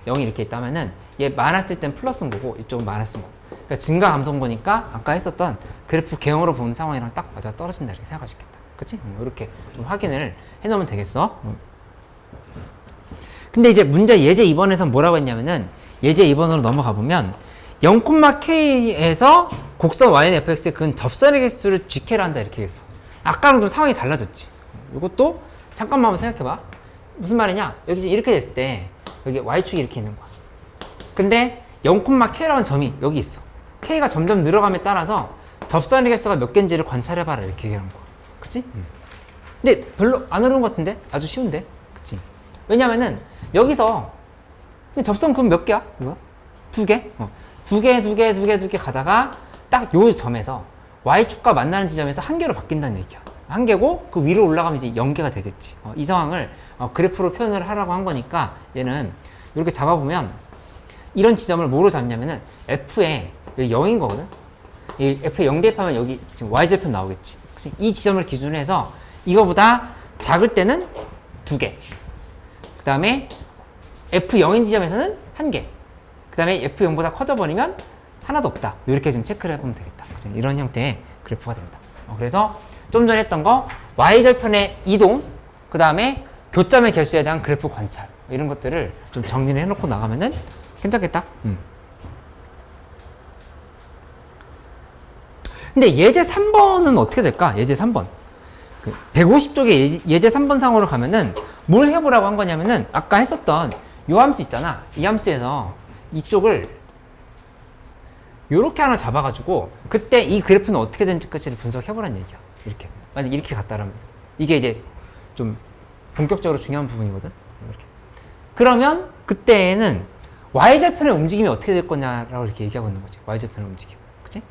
0이 이렇게 있다면은 얘 마이너스일 땐 플러스인 거고 이쪽은 마이너스인 거고. 그러니까 증가 감소인 거니까 아까 했었던 그래프 개형으로 보는 상황이랑 딱 맞아 떨어진다 이렇게 생각할 수 있겠다. 그치? 이렇게 좀 확인을 해놓으면 되겠어. 근데 이제 문제 예제 2번에서 뭐라고 했냐면은 예제 2번으로 넘어가 보면 0,k에서 곡선 yfx의 근 접선의 개수를 gk를 한다 이렇게 했어. 아까랑 좀 상황이 달라졌지. 이것도 잠깐만 한번 생각해봐. 무슨 말이냐? 여기 지금 이렇게 됐을 때 여기 y축이 이렇게 있는 거야. 근데 0,k라는 점이 여기 있어. k가 점점 늘어감에 따라서 접선의 개수가 몇 개인지를 관찰해봐라 이렇게 얘기하는 거야. 그치? 근데 별로 안 어려운 것 같은데? 아주 쉬운데? 그치? 왜냐면은 여기서 접선 그럼 몇 개야? 이거? 2개? 두 개 가다가 딱 요 점에서 y축과 만나는 지점에서 한 개로 바뀐다는 얘기야. 한 개고 그 위로 올라가면 이제 0개가 되겠지. 이 상황을 그래프로 표현을 하라고 한 거니까 얘는 이렇게 잡아보면 이런 지점을 뭐로 잡냐면은 f에 여기 0인 거거든? 이 f에 0 대입하면 여기 지금 y절편 나오겠지. 그치? 이 지점을 기준으로 해서 이거보다 작을 때는 2개. 그 다음에 f0인 지점에서는 1개. 그 다음에 F0보다 커져버리면 하나도 없다. 이렇게 좀 체크를 해보면 되겠다. 그죠? 이런 형태의 그래프가 된다. 그래서 좀 전에 했던 거 Y절편의 이동, 그 다음에 교점의 개수에 대한 그래프 관찰, 이런 것들을 좀 정리를 해놓고 나가면은 괜찮겠다. 근데 예제 3번은 어떻게 될까? 예제 3번. 150쪽에 예제 3번 상으로 가면은 뭘 해보라고 한 거냐면은 아까 했었던 요 함수 있잖아. 이 함수에서 이쪽을 요렇게 하나 잡아가지고 그때 이 그래프는 어떻게 되는지까지를 분석해보라는 얘기야. 이렇게. 만약 이렇게 갔다라면. 이게 이제 좀 본격적으로 중요한 부분이거든. 이렇게. 그러면 그때는 Y절편의 움직임이 어떻게 될 거냐라고 이렇게 얘기하고 있는 거지. Y절편의 움직임. 그치?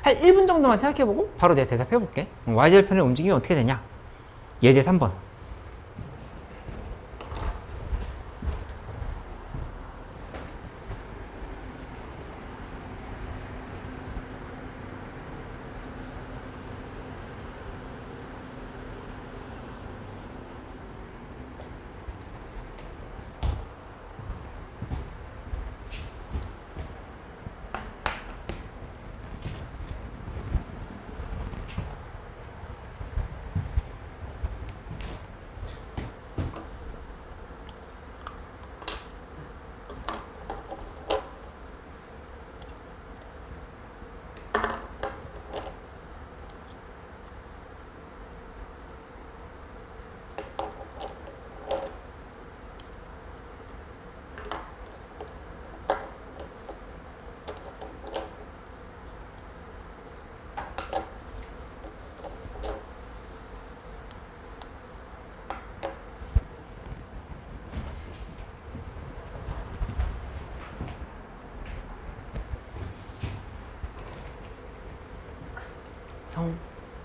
한 1분 정도만 생각해보고 바로 내가 대답해볼게. Y절편의 움직임이 어떻게 되냐? 예제 3번.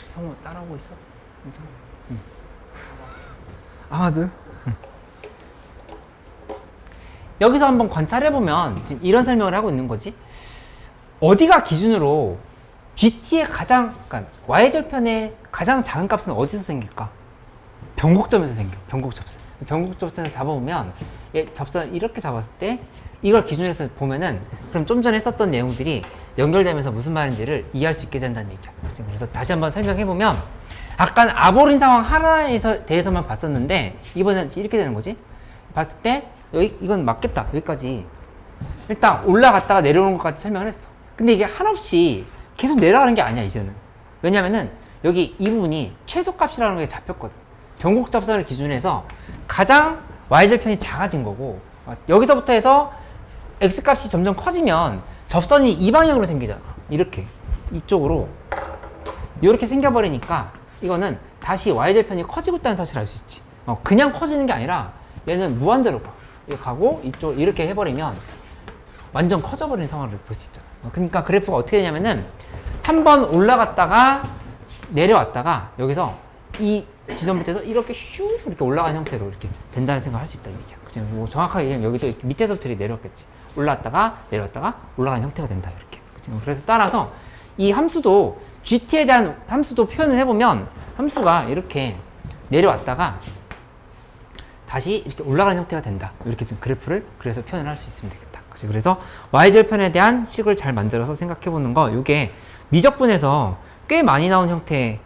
성우 따라오고 있어? 괜찮아? 응. 아마도? 여기서 한번 관찰해보면 지금 이런 설명을 하고 있는 거지. 어디가 기준으로 GT의 그러니까 Y절편의 가장 작은 값은 어디서 생길까? 변곡점에서 생겨. 변곡접선. 변곡접선에서 잡아보면 접선 이렇게 잡았을 때 이걸 기준으로 해서 보면은 그럼 좀 전에 썼던 내용들이 연결되면서 무슨 말인지를 이해할 수 있게 된다는 얘기야. 그래서 다시 한번 설명해보면 아까 아보린 상황 하나에 대해서만 봤었는데 이번엔 이렇게 되는 거지. 봤을 때 이건 맞겠다. 여기까지 일단 올라갔다가 내려오는 것까지 설명을 했어. 근데 이게 한없이 계속 내려가는 게 아니야 이제는. 왜냐면은 여기 이 부분이 최소값이라는 게 잡혔거든. 변곡접선을 기준으로 해서 가장 Y절편이 작아진 거고 여기서부터 해서 X값이 점점 커지면 접선이 이 방향으로 생기잖아. 이렇게 이쪽으로 이렇게 생겨버리니까 이거는 다시 Y절편이 커지고 있다는 사실을 알 수 있지. 그냥 커지는 게 아니라 얘는 무한대로 가고 이쪽 이렇게 해버리면 완전 커져버리는 상황을 볼 수 있잖아. 그러니까 그래프가 어떻게 되냐면은 한번 올라갔다가 내려왔다가 여기서 이 지점부터서 이렇게 슉 이렇게 올라가는 형태로 이렇게 된다는 생각을 할 수 있다는 얘기야. 그치? 뭐 정확하게 얘기하면 여기도 밑에서부터 내려왔겠지. 올라왔다가 내려왔다가 올라가는 형태가 된다 이렇게. 그치? 그래서 따라서 이 함수도 GT에 대한 함수도 표현을 해보면 함수가 이렇게 내려왔다가 다시 이렇게 올라가는 형태가 된다. 이렇게 좀 그래프를 그래서 표현을 할 수 있으면 되겠다. 그치? 그래서 Y절편에 대한 식을 잘 만들어서 생각해보는 거 이게 미적분에서 꽤 많이 나온 형태의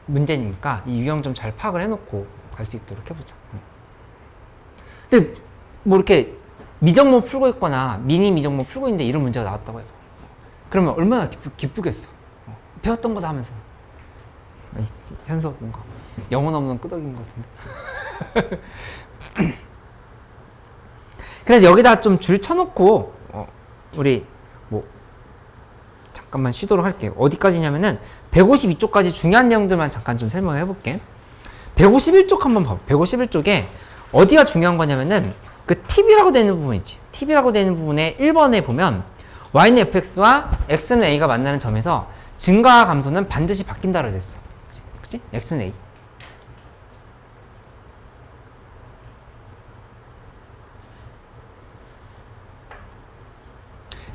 문제니까 이 유형 좀 잘 파악을 해놓고 갈 수 있도록 해보자. 근데 뭐 이렇게 미적모 풀고 있거나 미니 미적모 풀고 있는데 이런 문제가 나왔다고 해봐. 그러면 얼마나 기쁘겠어. 배웠던 거다 하면서. 현석 뭔가 영혼 없는 끄덕인 것 같은데. 그래서 여기다 좀 줄 쳐놓고 우리 뭐 잠깐만 쉬도록 할게요. 어디까지냐면은 152쪽까지 중요한 내용들만 잠깐 좀 설명해 볼게. 151쪽 한번 봐봐. 151쪽에 어디가 중요한 거냐면은 그 TV라고 되는 부분 있지. TV라고 되는 부분에 1번에 보면 Y는 fx와 X는 A가 만나는 점에서 증가와 감소는 반드시 바뀐다고 됐어. 그치? X는 A.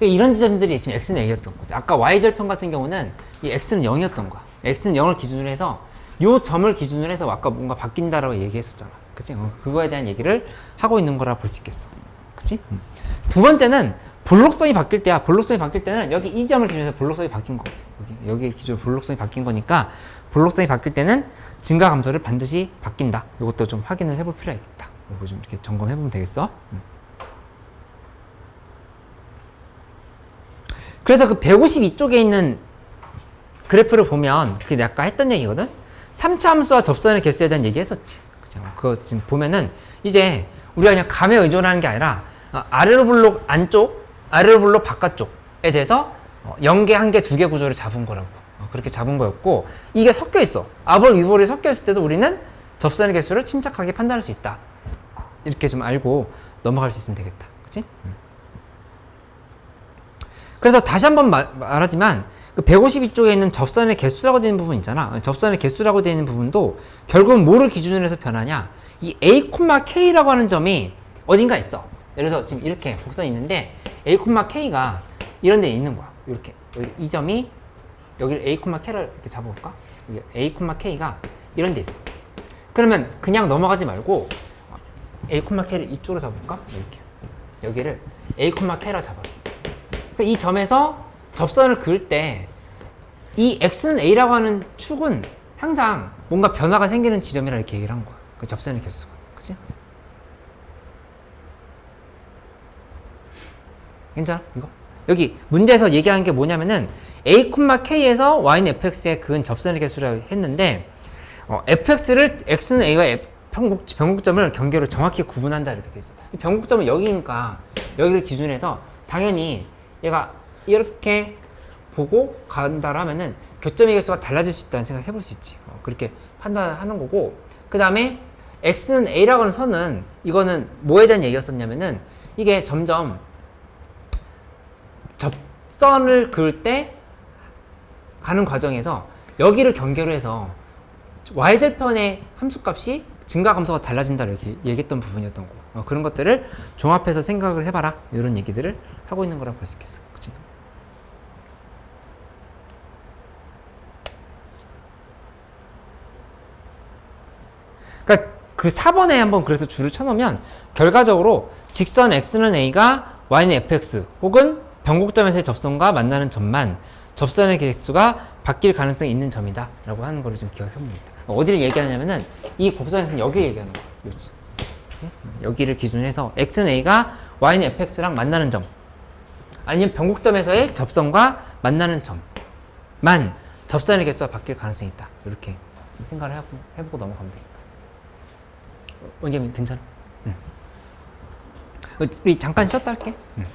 이런 지점들이 지금 X는 A였던 거죠. 아까 Y절편 같은 경우는 이 X는 0이었던 거야. X는 0을 기준으로 해서 요 점을 기준으로 해서 아까 뭔가 바뀐다라고 얘기했었잖아. 그치? 그거에 대한 얘기를 하고 있는 거라 볼 수 있겠어. 그치? 두 번째는 볼록성이 바뀔 때야. 볼록성이 바뀔 때는 여기 이 점을 기준해서 볼록성이 바뀐 거거든. 여기 기준 볼록성이 바뀐 거니까 볼록성이 바뀔 때는 증가 감소를 반드시 바뀐다. 이것도 좀 확인을 해볼 필요가 있다. 이거 좀 이렇게 점검해 보면 되겠어. 그래서 그 152쪽에 있는 그래프를 보면 그게 내가 아까 했던 얘기거든. 3차 함수와 접선의 개수에 대한 얘기 했었지. 그죠? 그거 지금 보면은 이제 우리가 그냥 감에 의존하는 게 아니라 아래로 블록 안쪽, 아래로 블록 바깥쪽에 대해서 연계, 한계, 두 개 구조를 잡은 거라고. 그렇게 잡은 거였고 이게 섞여 있어. 아볼, 위볼이 섞여 있을 때도 우리는 접선의 개수를 침착하게 판단할 수 있다. 이렇게 좀 알고 넘어갈 수 있으면 되겠다. 그치? 그래서 다시 한번 말하지만 그 152쪽에 있는 접선의 개수라고 되어 있는 부분 있잖아. 접선의 개수라고 되어 있는 부분도 결국은 뭐를 기준으로 해서 변하냐? 이 A, K라고 하는 점이 어딘가 있어. 예를 들어서 지금 이렇게 곡선이 있는데 A, K가 이런 데 있는 거야. 이렇게. 이 점이 여기를 A, K를 이렇게 잡아볼까? A, K가 이런 데 있어. 그러면 그냥 넘어가지 말고 A, K를 이쪽으로 잡아볼까? 이렇게. 여기를 A, K라 잡았어. 이 점에서 접선을 그을 때 이 x는 a라고 하는 축은 항상 뭔가 변화가 생기는 지점이라 이렇게 얘기를 한 거야. 그 접선의 개수가. 그치? 괜찮아? 이거? 여기 문제에서 얘기하는 게 뭐냐면은 a, k에서 y는 fx에 그은 접선의 개수라고 했는데 fx를 x는 a와 변곡점을 경계로 정확히 구분한다 이렇게 돼 있어. 이 변곡점은 여기니까 여기를 기준해서 당연히 얘가 이렇게 보고 간다라면은 교점의 개수가 달라질 수 있다는 생각 해볼 수 있지. 그렇게 판단하는 거고 그 다음에 x는 a라고 하는 선은 이거는 뭐에 대한 얘기였었냐면은 이게 점점 접선을 그을 때 가는 과정에서 여기를 경계로 해서 y절편의 함수값이 증가 감소가 달라진다 이렇게 얘기했던 부분이었던 거. 그런 것들을 종합해서 생각을 해봐라 이런 얘기들을 하고 있는 거라고 볼 수 있겠어. 그치? 그러니까 그 4번에 한번 그래서 줄을 쳐놓으면 결과적으로 직선 x는 a가 y는 fx 혹은 변곡점에서의 접선과 만나는 점만 접선의 개수가 바뀔 가능성이 있는 점이다 라고 하는 거를 좀 기억해 봅니다. 어디를 얘기하냐면은 이 곡선에서는 여기를 얘기하는 거야. 여기. 여기를 기준해서 x는 a가 y는 fx랑 만나는 점 아니면 변곡점에서의 접선과 만나는 점만 접선의 개수가 바뀔 가능성이 있다. 이렇게 생각을 해보고 넘어가면 되겠다. 원장님 괜찮아? 응. 우리 잠깐 쉬었다 할게. 응.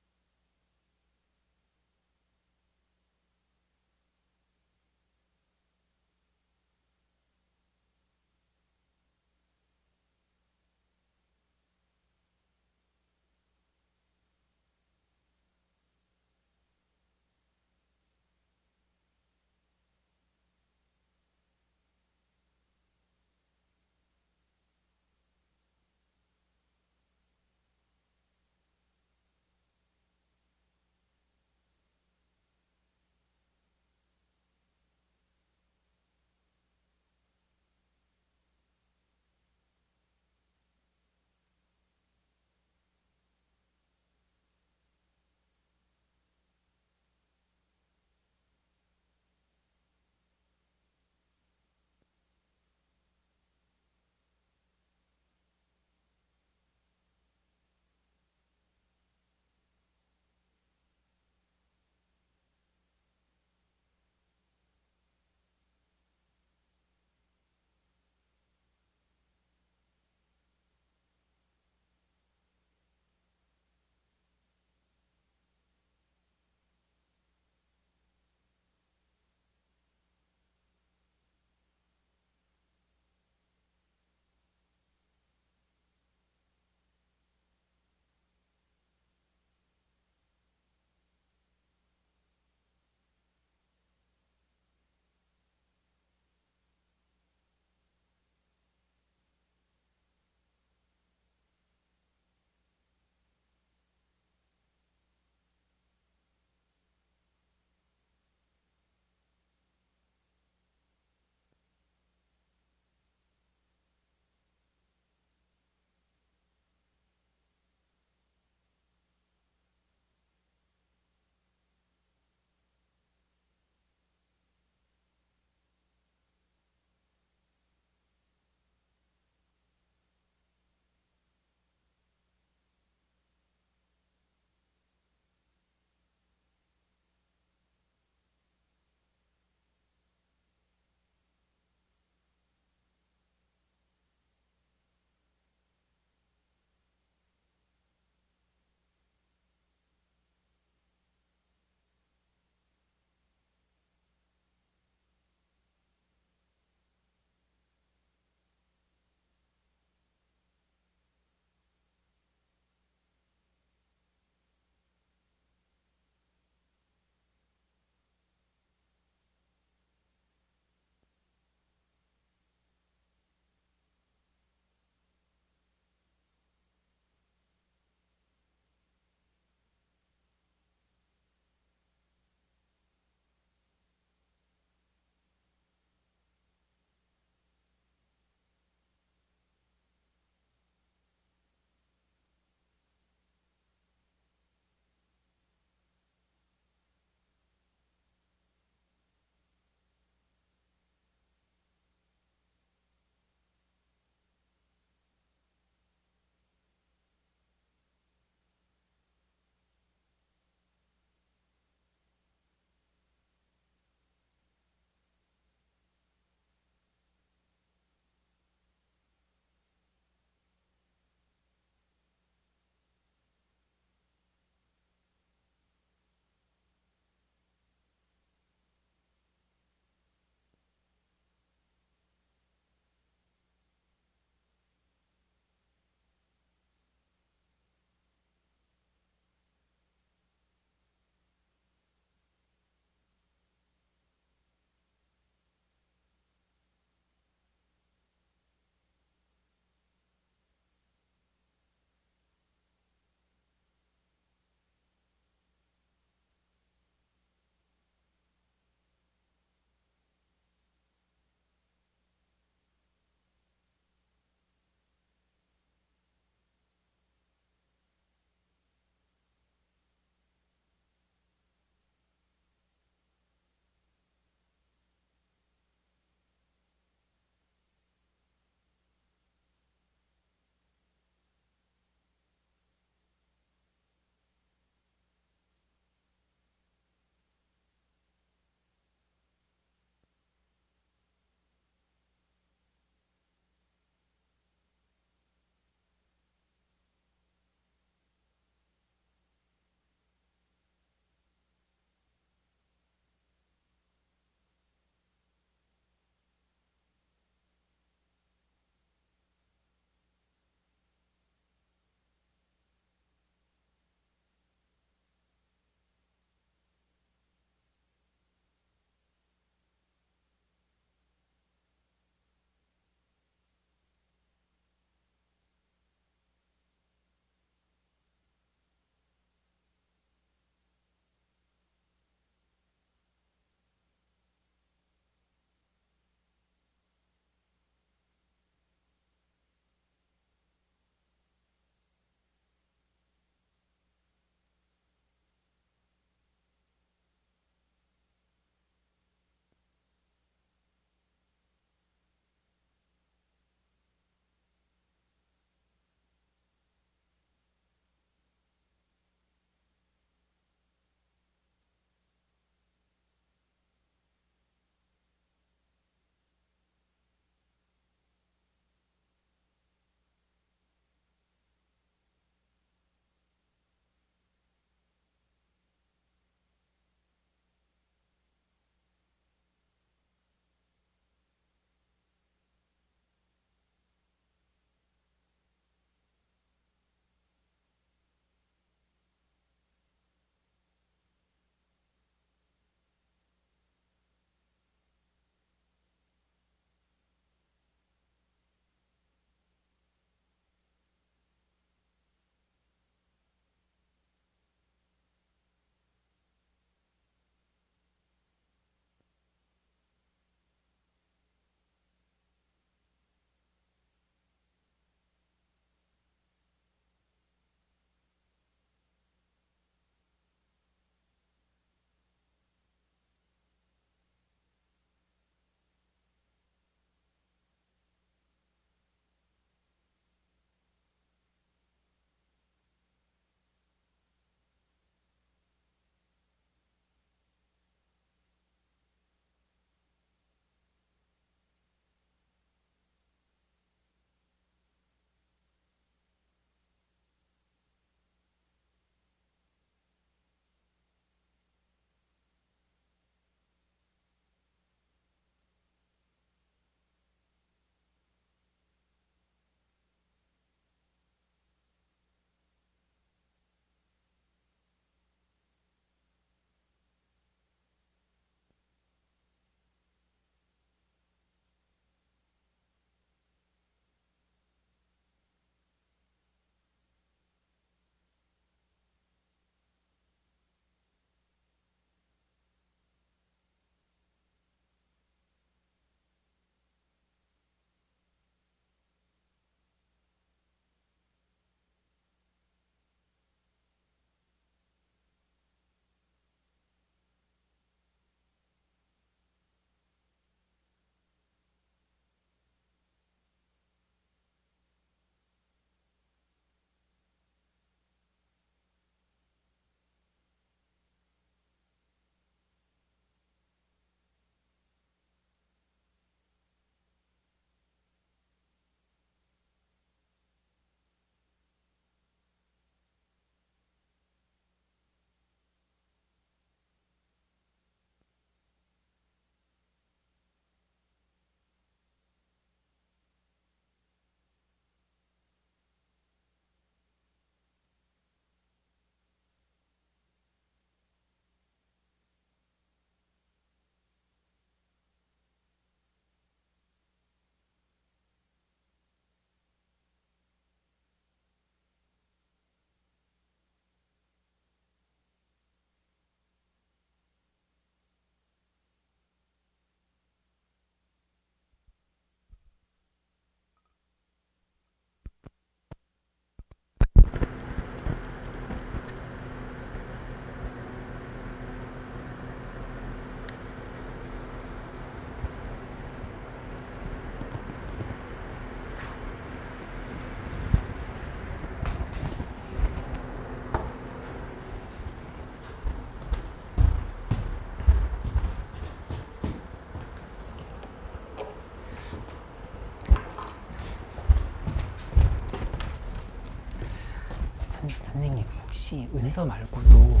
혹시 은서 말고도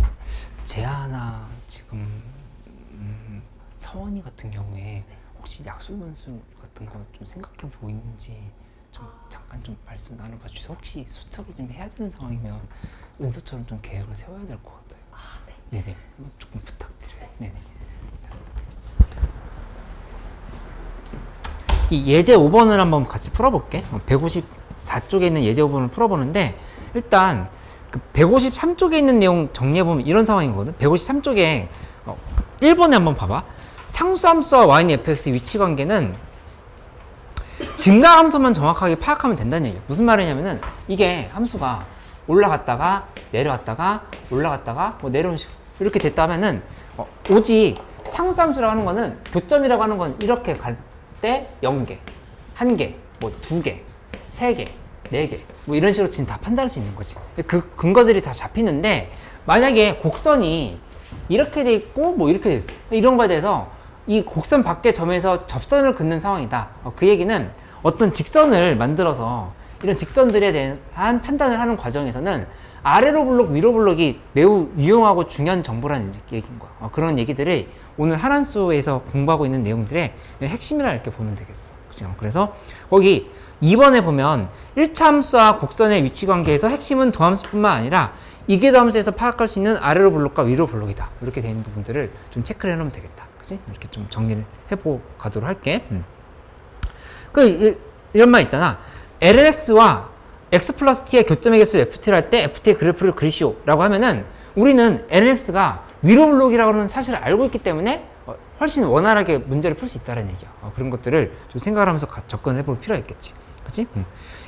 재하나 지금 서원이 같은 경우에 혹시 약술논술 같은 거 좀 생각해 보고 있는지 좀 잠깐 좀 말씀 나눠봐 주세요. 혹시 수첩을 좀 해야 되는 상황이면 은서처럼 좀 계획을 세워야 될 것 같아요. 네. 네네. 조금 부탁드려요. 네네. 이 예제 5번을 한번 같이 풀어볼게. 154쪽에 있는 예제 5번을 풀어보는데 일단 그 153쪽에 있는 내용 정리해보면 이런 상황이거든. 153쪽에 1번에 한번 봐봐. 상수함수와 y는 fx의 위치관계는 증가함수만 정확하게 파악하면 된다는 얘기야. 무슨 말이냐면은 이게 함수가 올라갔다가 내려왔다가 올라갔다가 뭐 내려온 식으로 이렇게 됐다면은 오직 상수함수라고 하는 거는 교점이라고 하는 건 이렇게 갈 때 0개, 1개, 뭐 2개, 3개, 4개 뭐 이런 식으로 지금 다 판단할 수 있는 거지. 그 근거들이 다 잡히는데 만약에 곡선이 이렇게 돼 있고 뭐 이렇게 돼 있어. 이런 거에 대해서 이 곡선 밖의 점에서 접선을 긋는 상황이다. 그 얘기는 어떤 직선을 만들어서 이런 직선들에 대한 판단을 하는 과정에서는 아래로 블록, 위로 블록이 매우 유용하고 중요한 정보라는 얘기인 거야. 그런 얘기들을 오늘 하란수에서 공부하고 있는 내용들의 핵심이라 이렇게 보면 되겠어. 그죠? 그래서 거기 2번에 보면 1차 함수와 곡선의 위치 관계에서 핵심은 도함수뿐만 아니라 이계도함수에서 파악할 수 있는 아래로 블록과 위로 블록이다. 이렇게 되어 있는 부분들을 좀 체크를 해놓으면 되겠다. 그치? 이렇게 좀 정리를 해보고 가도록 할게. 이런 말 있잖아. LLX와 x 플러스 t의 교점의 개수 ft를 할 때 ft의 그래프를 그리시오 라고 하면은 우리는 LLX가 위로 블록이라고 하는 사실을 알고 있기 때문에 훨씬 원활하게 문제를 풀 수 있다는 얘기야. 그런 것들을 좀 생각을 하면서 접근을 해볼 필요가 있겠지. 그치?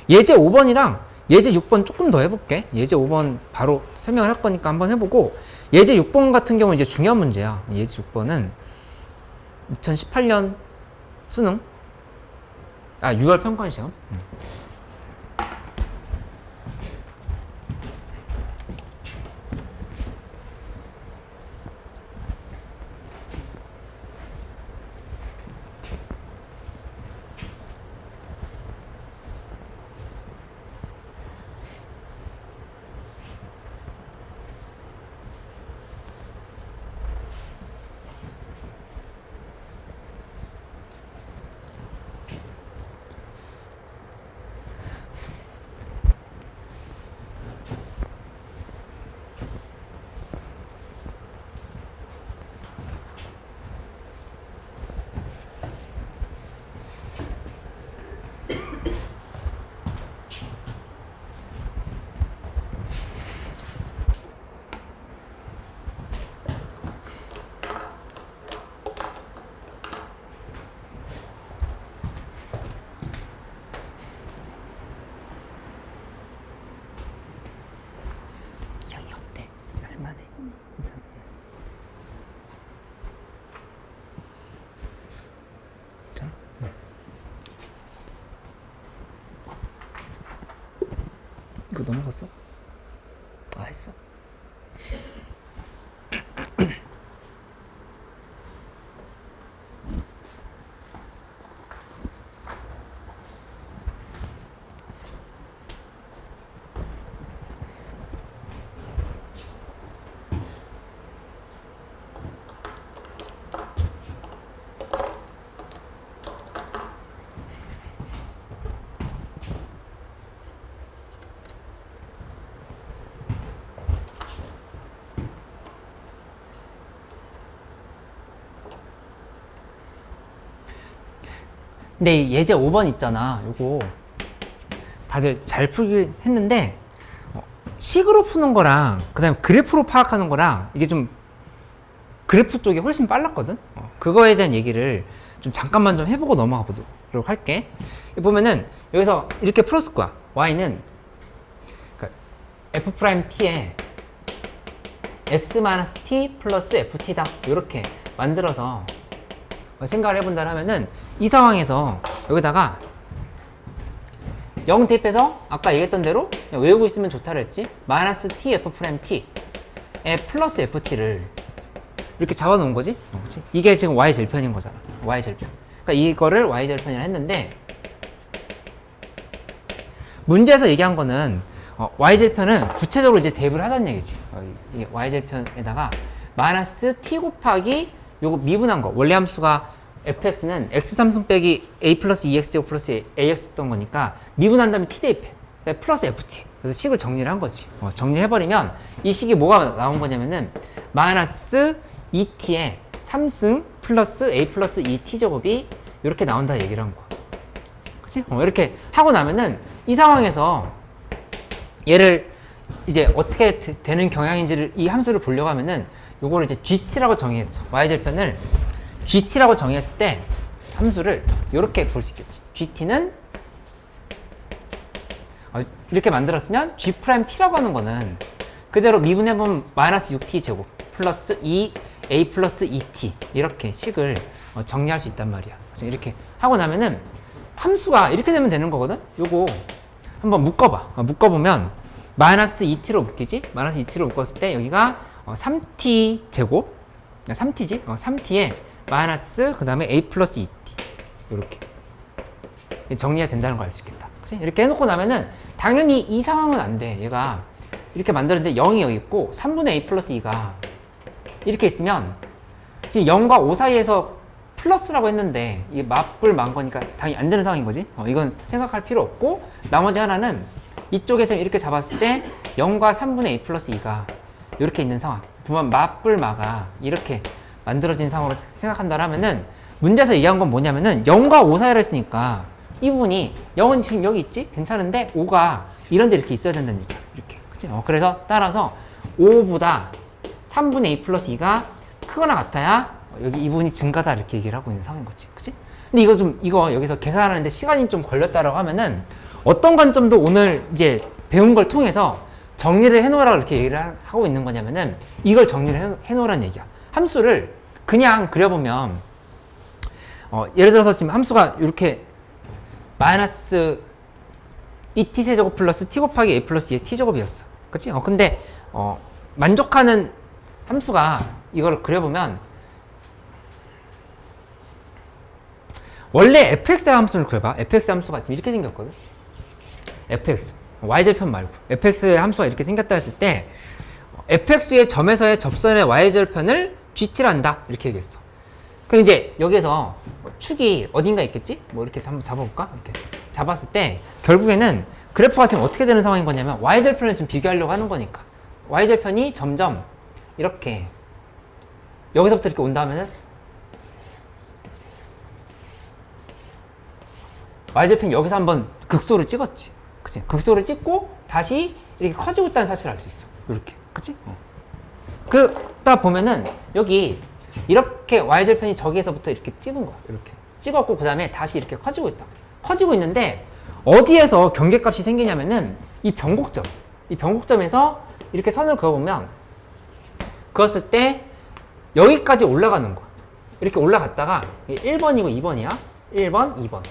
예제 5번이랑 예제 6번 조금 더 해볼게. 예제 5번 바로 설명을 할 거니까 한번 해보고 예제 6번 같은 경우는 이제 중요한 문제야. 예제 6번은 2018년 수능 6월 평가원 시험. 이거 넘어갔어? 했어. 근데 예제 5번 있잖아. 요거 다들 잘 풀긴 했는데 식으로 푸는 거랑 그 다음에 그래프로 파악하는 거랑 이게 좀 그래프 쪽이 훨씬 빨랐거든. 그거에 대한 얘기를 좀 잠깐만 좀 해보고 넘어가 보도록 할게. 보면은 여기서 이렇게 풀었을 거야. y는 f't에 x-t 플러스 ft다. 이렇게 만들어서 생각을 해본다 하면은 이 상황에서 여기다가 0 대입해서 아까 얘기했던 대로 그냥 외우고 있으면 좋다 그랬지. 마이너스 t f't에 플러스 ft를 이렇게 잡아놓은 거지. 그치? 이게 지금 y절편인 거잖아. y절편. 그러니까 이거를 y절편이라 했는데 문제에서 얘기한 거는 y절편은 구체적으로 이제 대입을 하자는 얘기지. 이 y절편에다가 마이너스 t 곱하기 요거 미분한 거. 원래 함수가 fx는 x3승 빼기 a 플러스 2x제곱 플러스 ax였던 거니까 미분한 다음에 t 대입해. 그러니까 플러스 ft. 그래서 식을 정리를 한 거지. 정리해버리면 이 식이 뭐가 나온 거냐면은 마이너스 2t에 3승 플러스 a 플러스 2t 제곱이 이렇게 나온다 얘기를 한 거야. 그치? 이렇게 하고 나면은 이 상황에서 얘를 이제 어떻게 되는 경향인지를 이 함수를 보려고 하면은 요거를 이제 GT라고 정의했어. y절편을 GT라고 정의했을 때 함수를 이렇게 볼 수 있겠지. GT는 이렇게 만들었으면 G'T라고 하는 거는 그대로 미분해보면 마이너스 6t 제곱 플러스 2a 플러스 2t 이렇게 식을 정리할 수 있단 말이야. 그래서 이렇게 하고 나면은 함수가 이렇게 되면 되는 거거든. 요거 한번 묶어봐. 묶어보면 마이너스 2t로 묶이지? 마이너스 2t로 묶었을 때 여기가 3t 제곱 3t지? 3t에 마이너스 그 다음에 a 플러스 2t 이렇게 정리가 된다는 걸 알 수 있겠다. 그치? 이렇게 해놓고 나면은 당연히 이 상황은 안 돼. 얘가 이렇게 만들었는데 0이 여기 있고 3분의 a 플러스 2가 이렇게 있으면 지금 0과 5 사이에서 플러스라고 했는데 이게 맞불 만 거니까 당연히 안 되는 상황인 거지. 이건 생각할 필요 없고 나머지 하나는 이쪽에서 이렇게 잡았을 때 0과 3분의 a 플러스 2가 이렇게 있는 상황. 보면 맞불 마가 이렇게 만들어진 상황으로 생각한다라면은 문제에서 얘기한 건 뭐냐면은 0과 5 사이를 했으니까 이 부분이 0은 지금 여기 있지? 괜찮은데 5가 이런 데 이렇게 있어야 된다는 얘기야. 이렇게. 그치? 그래서 따라서 5보다 3분의 a 플러스 2가 크거나 같아야 여기 이 부분이 증가다 이렇게 얘기를 하고 있는 상황인 거지. 그치? 근데 이거 여기서 계산하는데 시간이 좀 걸렸다라고 하면은 어떤 관점도 오늘 이제 배운 걸 통해서 정리를 해놓으라고 이렇게 얘기를 하고 있는 거냐면은 이걸 정리를 해놓으라는 얘기야. 함수를 그냥 그려보면 예를 들어서 지금 함수가 이렇게 마이너스 2t 세제곱 플러스 t 곱하기 a 플러스 2의 t제곱이었어. 그치? 근데 만족하는 함수가 이걸 그려보면 원래 fx의 함수를 그려봐. fx 함수가 지금 이렇게 생겼거든. fx y절편 말고 fx의 함수가 이렇게 생겼다 했을 때 fx의 점에서의 접선의 y절편을 gt란다 이렇게 얘기했어. 그럼 이제 여기서 축이 어딘가 있겠지? 뭐 이렇게 한번 잡아볼까? 이렇게 잡았을 때 결국에는 그래프가 지금 어떻게 되는 상황인 거냐면 y절편을 지금 비교하려고 하는 거니까 y절편이 점점 이렇게 여기서부터 이렇게 온다 하면은 y절편이 여기서 한번 극소를 찍었지. 그치? 극소를 찍고 다시 이렇게 커지고 있다는 사실을 알 수 있어. 이렇게. 그치? 그러다 보면은 여기 이렇게 y절편이 저기에서부터 이렇게 찍은 거야. 이렇게. 찍었고 그 다음에 다시 이렇게 커지고 있다. 커지고 있는데 어디에서 경계값이 생기냐면은 이 변곡점. 이 변곡점에서 이렇게 선을 그어보면 그었을 때 여기까지 올라가는 거야. 이렇게 올라갔다가 1번이고 2번이야. 1번, 2번.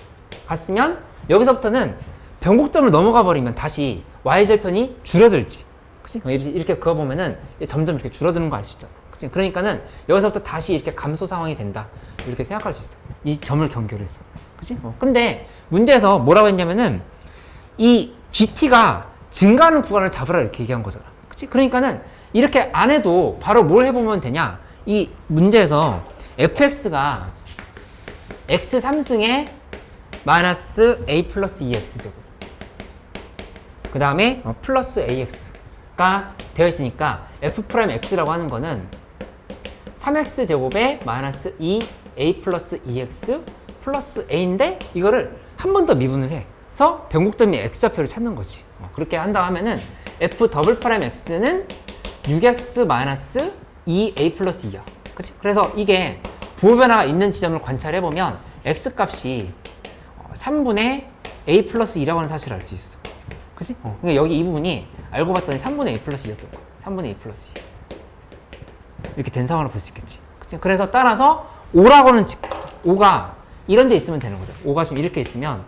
갔으면 여기서부터는 변곡점을 넘어가 버리면 다시 y절편이 줄어들지. 그치? 이렇게 그어보면은 점점 이렇게 줄어드는 거 알 수 있잖아. 그치? 그러니까는 여기서부터 다시 이렇게 감소 상황이 된다. 이렇게 생각할 수 있어. 이 점을 경계로 해서. 그치? 근데 문제에서 뭐라고 했냐면은 이 GT가 증가하는 구간을 잡으라 이렇게 얘기한 거잖아. 그치? 그러니까는 이렇게 안 해도 바로 뭘 해보면 되냐. 이 문제에서 fx가 x 3승에 마이너스 a 플러스 2x 제곱 그 다음에 플러스 ax가 되어 있으니까 f'x라고 하는 거는 3x 제곱에 마이너스 2a 플러스 2x 플러스 a인데 이거를 한 번 더 미분을 해서 변곡점이 x좌표를 찾는 거지. 그렇게 한다 하면은 f'x는 6x 마이너스 2a 플러스 2야. 그치? 그래서 이게 부호변화가 있는 지점을 관찰해보면 x값이 3분의 a 플러스 2라고 하는 사실을 알 수 있어. 그치? 그러니까 여기 이 부분이 알고 봤더니 3분의 a 플러스 2였던 거야. 3분의 a 플러스 2. 이렇게 된 상황으로 볼 수 있겠지. 그치? 그래서 따라서 5라고는 5가 이런 데 있으면 되는 거죠. 5가 지금 이렇게 있으면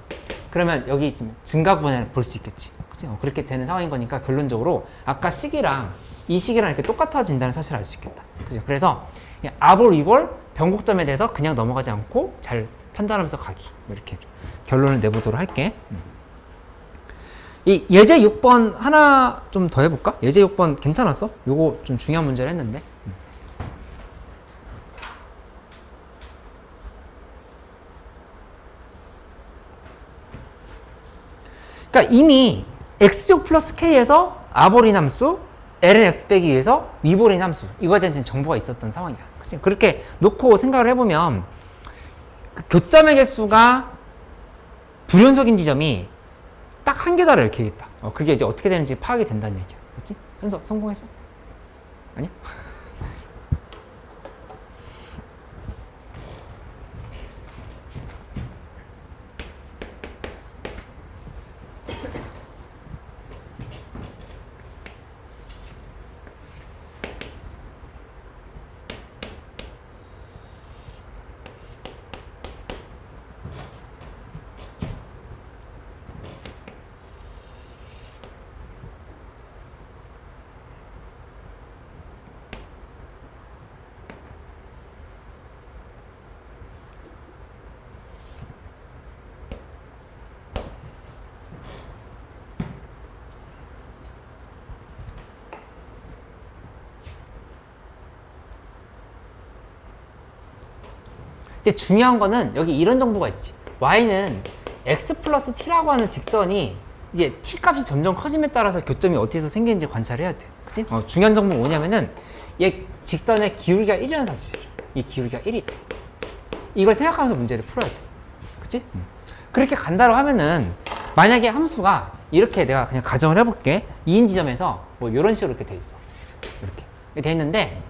그러면 여기 지금 증가 구간을 볼 수 있겠지. 그치? 그렇게 되는 상황인 거니까 결론적으로 아까 식이랑 이 식이랑 이렇게 똑같아진다는 사실을 알 수 있겠다. 그치? 그래서 아볼 이볼 변곡점에 대해서 그냥 넘어가지 않고 잘 판단하면서 가기. 이렇게 결론을 내보도록 할게. 이 예제 6번 하나 좀 더 해볼까? 예제 6번 괜찮았어? 요거 좀 중요한 문제를 했는데. 그러니까 이미 x제곱 플러스 k에서 아볼인 함수, ln x 빼기 위해서 위볼인 함수, 이거에 대한 정보가 있었던 상황이야. 그치? 그렇게 놓고 생각을 해보면 그 교점의 개수가 불연속인 지점이 딱 한 개다라 이렇게 되겠다. 그게 이제 어떻게 되는지 파악이 된다는 얘기야. 그렇지? 현서 성공했어? 아니야? 근데 중요한 거는 여기 이런 정보가 있지. y는 x 플러스 t라고 하는 직선이 이제 t 값이 점점 커짐에 따라서 교점이 어디서 생기는지 관찰해야 돼. 그치? 중요한 정보는 뭐냐면은 얘 직선의 기울기가 1이라는 사실이야. 이 기울기가 1이다. 이걸 생각하면서 문제를 풀어야 돼. 그치? 그렇게 간다고 하면은 만약에 함수가 이렇게 내가 그냥 가정을 해볼게. 2인 지점에서 뭐 이런 식으로 이렇게 돼 있어. 이렇게 돼 있는데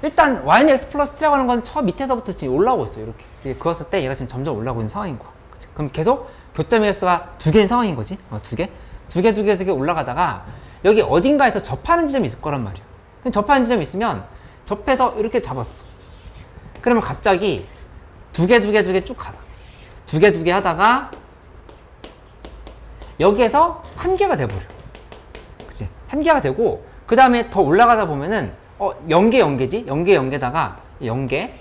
일단 y는 x 플러스 t라고 하는 건 저 밑에서부터 지금 올라오고 있어요. 이렇게 그었을 때 얘가 지금 점점 올라오고 있는 상황인 거야. 그치? 그럼 계속 교점의 개수가 2개인 상황인 거지. 2개? 2개 올라가다가 여기 어딘가에서 접하는 지점이 있을 거란 말이야. 그럼 접하는 지점이 있으면 접해서 이렇게 잡았어. 그러면 갑자기 2개 쭉 가다. 2개 하다가 여기에서 1개가 돼버려. 그치? 1개가 되고 그 다음에 더 올라가다 보면은 0개, 0개다가 0개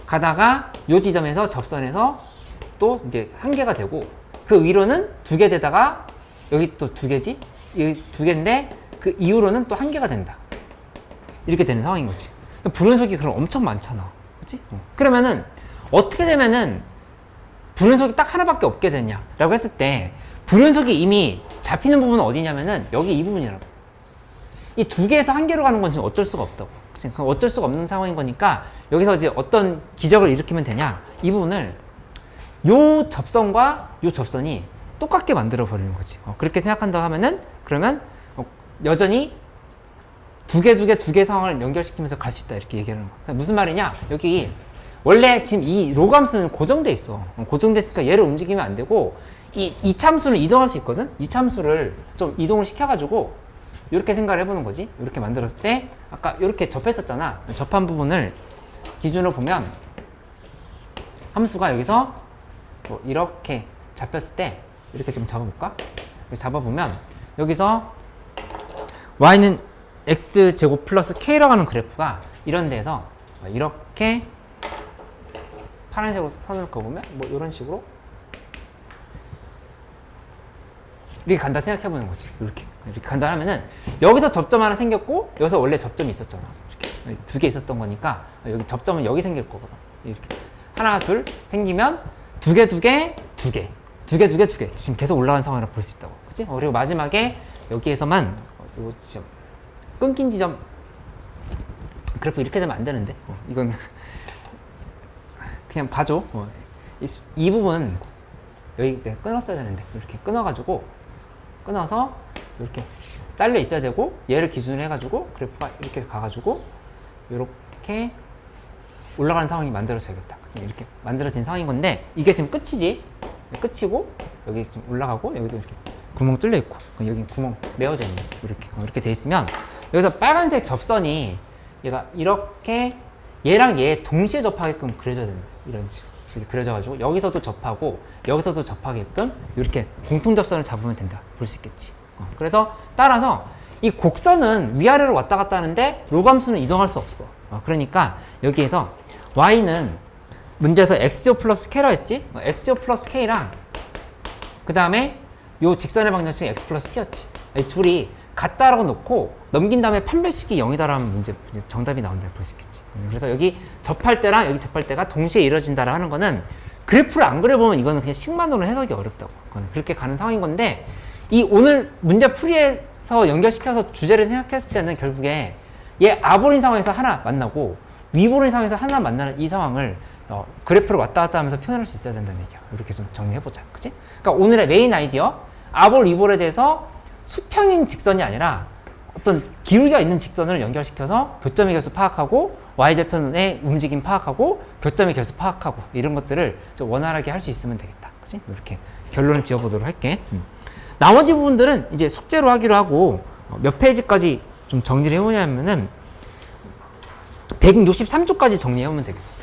가다가 요 지점에서 접선에서 또 이제 1개가 되고 그 위로는 2개 되다가 여기 또 2개지? 여기 2개인데 그 이후로는 또 1개가 된다. 이렇게 되는 상황인 거지. 불연속이 그럼 엄청 많잖아. 그치? 그러면은 어떻게 되면은 불연속이 딱 하나밖에 없게 되냐라고 했을 때 불연속이 이미 잡히는 부분은 어디냐면은 여기 이 부분이라고. 이 2개에서 1개로 가는 건 지금 어쩔 수가 없다고. 그치? 그럼 어쩔 수가 없는 상황인 거니까 여기서 이제 어떤 기적을 일으키면 되냐? 이 부분을 요 접선과 요 접선이 똑같게 만들어 버리는 거지. 그렇게 생각한다고 하면은 그러면 여전히 2개 상황을 연결시키면서 갈 수 있다 이렇게 얘기하는 거야. 무슨 말이냐? 여기 원래 지금 이 로감수는 고정돼 있어. 고정돼 있으니까 얘를 움직이면 안 되고 이 참수를 이동할 수 있거든. 이 참수를 좀 이동을 시켜가지고 이렇게 생각을 해보는 거지. 이렇게 만들었을 때 아까 이렇게 접했었잖아. 접한 부분을 기준으로 보면 함수가 여기서 뭐 이렇게 잡혔을 때 이렇게 좀 잡아볼까? 이렇게 잡아보면 여기서 y는 x제곱 플러스 k라고 하는 그래프가 이런 데에서 이렇게 파란색으로 선을 그어보면 뭐 이런 식으로 이렇게 간다 생각해보는 거지. 이렇게 간다 하면은 여기서 접점 하나 생겼고 여기서 원래 접점이 있었잖아. 이렇게 2개 있었던 거니까 여기 접점은 여기 생길 거거든. 이렇게 하나 둘 생기면 2개 지금 계속 올라가는 상황이라 볼 수 있다고. 그치? 그리고 마지막에 여기에서만 요 지점 끊긴 지점 그래프 이렇게 되면 안 되는데 이건 그냥 봐줘. 이 부분 여기 이제 끊었어야 되는데 이렇게 끊어서 이렇게 잘려 있어야 되고 얘를 기준으로 해가지고 그래프가 이렇게 가가지고 이렇게 올라가는 상황이 만들어져야겠다. 그치? 이렇게 만들어진 상황인 건데 이게 지금 끝이지. 끝이고 여기 지금 올라가고 여기도 이렇게 구멍 뚫려 있고 여기 구멍 메어져 있네. 이렇게 돼 있으면 여기서 빨간색 접선이 얘가 이렇게 얘랑 얘 동시에 접하게끔 그려져야 된다. 이런 식으로 이렇게 그려져가지고 여기서도 접하고 여기서도 접하게끔 이렇게 공통 접선을 잡으면 된다. 볼 수 있겠지. 그래서 따라서 이 곡선은 위아래로 왔다 갔다 하는데 로감수는 이동할 수 없어. 그러니까 여기에서 y는 문제에서 x제곱 플러스 k라 했지? x제곱 플러스 k랑 그 다음에 요 직선의 방정식이 x 플러스 t였지. 이 둘이 같다라고 놓고 넘긴 다음에 판별식이 0이다라는 문제 정답이 나온다고 볼 수 있겠지. 그래서 여기 접할 때랑 여기 접할 때가 동시에 이루어진다라고 하는 거는 그래프를 안 그려보면 이거는 그냥 식만으로 해석이 어렵다고. 그렇게 가는 상황인 건데 이 오늘 문제 풀이에서 연결시켜서 주제를 생각했을 때는 결국에 얘 아볼인 상황에서 하나 만나고 위볼인 상황에서 하나 만나는 이 상황을 그래프를 왔다 갔다 하면서 표현할 수 있어야 된다는 얘기야. 이렇게 좀 정리해보자. 그치? 그러니까 오늘의 메인 아이디어 아볼, 위볼에 대해서 수평인 직선이 아니라 어떤 기울기가 있는 직선을 연결시켜서 교점의 결수 파악하고 y절편의 움직임 파악하고 교점의 결수 파악하고 이런 것들을 좀 원활하게 할 수 있으면 되겠다. 그치? 이렇게 결론을 지어보도록 할게. 나머지 부분들은 이제 숙제로 하기로 하고 몇 페이지까지 좀 정리를 해보냐면은 163쪽까지 정리해보면 되겠어.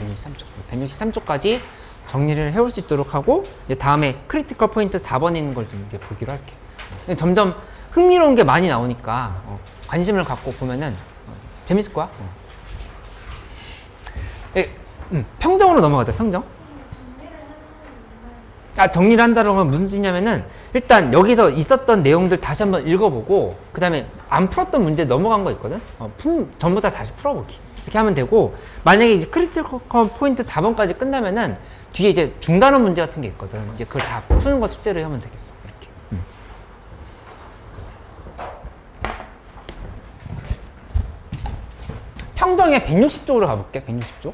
163쪽까지 정리를 해올 수 있도록 하고 이제 다음에 크리티컬 포인트 4번에 있는 걸 좀 이제 보기로 할게. 점점 흥미로운 게 많이 나오니까 관심을 갖고 보면은 재밌을 거야. 평정으로 넘어가자. 평정. 정리를 한다는 건 무슨 뜻이냐면은 일단 여기서 있었던 내용들 다시 한번 읽어보고 그 다음에 안 풀었던 문제 넘어간 거 있거든. 전부 다 다시 풀어보기. 이렇게 하면 되고 만약에 이제 크리티컬 포인트 4번까지 끝나면은 뒤에 이제 중단원 문제 같은 게 있거든. 이제 그걸 다 푸는 거 숙제로 하면 되겠어. 이렇게. 평정의 160쪽으로 가볼게. 160쪽.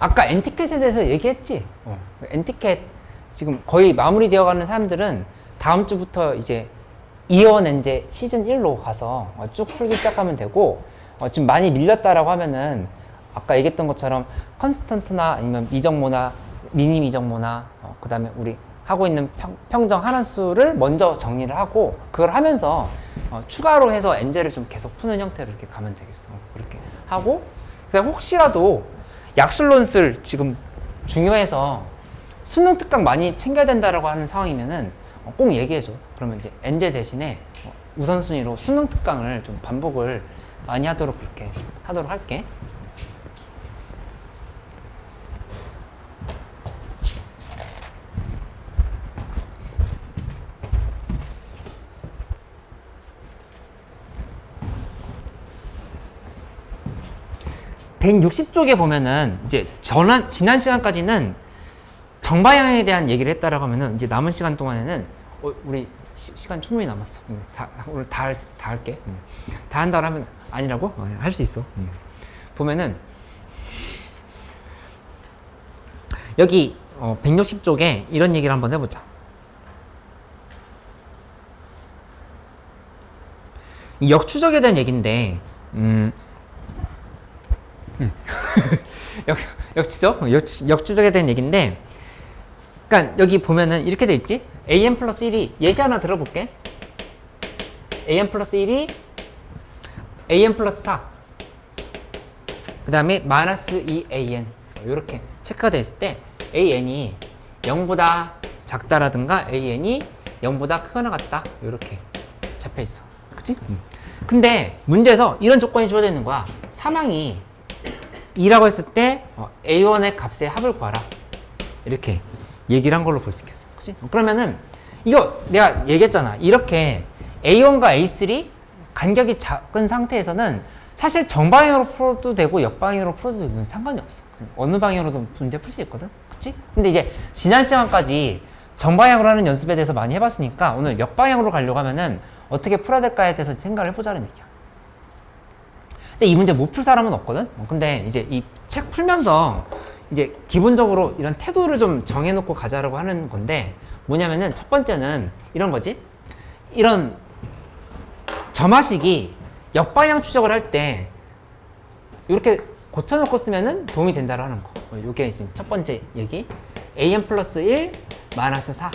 아까 엔티켓에 대해서 얘기했지? 엔티켓 지금 거의 마무리 되어가는 사람들은 다음 주부터 이제 이어 낸제 시즌 1로 가서 쭉 풀기 시작하면 되고 지금 많이 밀렸다라고 하면은 아까 얘기했던 것처럼 컨스턴트나 아니면 미정모나 미니 미정모나 그 다음에 우리 하고 있는 평정 하나수를 먼저 정리를 하고 그걸 하면서 추가로 해서 엔제를 좀 계속 푸는 형태로 이렇게 가면 되겠어. 그렇게 하고 그다음 혹시라도 약술론술 지금 중요해서 수능 특강 많이 챙겨야 된다라고 하는 상황이면은 꼭 얘기해줘. 그러면 이제 엔제 대신에 우선순위로 수능 특강을 좀 반복을 많이 하도록 그렇게 하도록 할게. (160쪽에) 보면은 이제 지난 시간까지는 정방향에 대한 얘기를 했다라고 하면은 이제 남은 시간 동안에는 우리 시간 충분히 남았어. 오늘 다 할게. 다 한다고 하면 아니라고? 할 수 있어. 보면은 여기 160쪽에 이런 얘기를 한번 해보자. 이 역추적에 대한 얘기인데 역추적에 대한 얘기인데 그러니까 여기 보면은 이렇게 돼 있지. an 플러스 1이 예시 하나 들어볼게. an 플러스 1이 an 플러스 4 그 다음에 마이너스 2an 이렇게 체크가 돼 있을 때 an이 0보다 작다라든가 an이 0보다 크거나 같다 이렇게 잡혀 있어. 그치? 근데 문제에서 이런 조건이 주어져 있는 거야. 사망이 2라고 했을 때 A1의 값의 합을 구하라. 이렇게 얘기를 한 걸로 볼 수 있겠어. 그치? 그러면은 이거 내가 얘기했잖아. 이렇게 A1과 A3 간격이 작은 상태에서는 사실 정방향으로 풀어도 되고 역방향으로 풀어도 되고 상관이 없어. 어느 방향으로도 문제 풀 수 있거든. 그치? 근데 이제 지난 시간까지 정방향으로 하는 연습에 대해서 많이 해봤으니까 오늘 역방향으로 가려고 하면은 어떻게 풀어야 될까에 대해서 생각을 해보자는 얘기야. 근데 이 문제 못 풀 사람은 없거든? 근데 이제 이 책 풀면서 이제 기본적으로 이런 태도를 좀 정해놓고 가자라고 하는 건데 뭐냐면은 첫 번째는 이런 거지. 이런 점화식이 역방향 추적을 할 때 이렇게 고쳐놓고 쓰면은 도움이 된다고 하는 거. 이게 지금 첫 번째 얘기. an 플러스 1 마이너스 4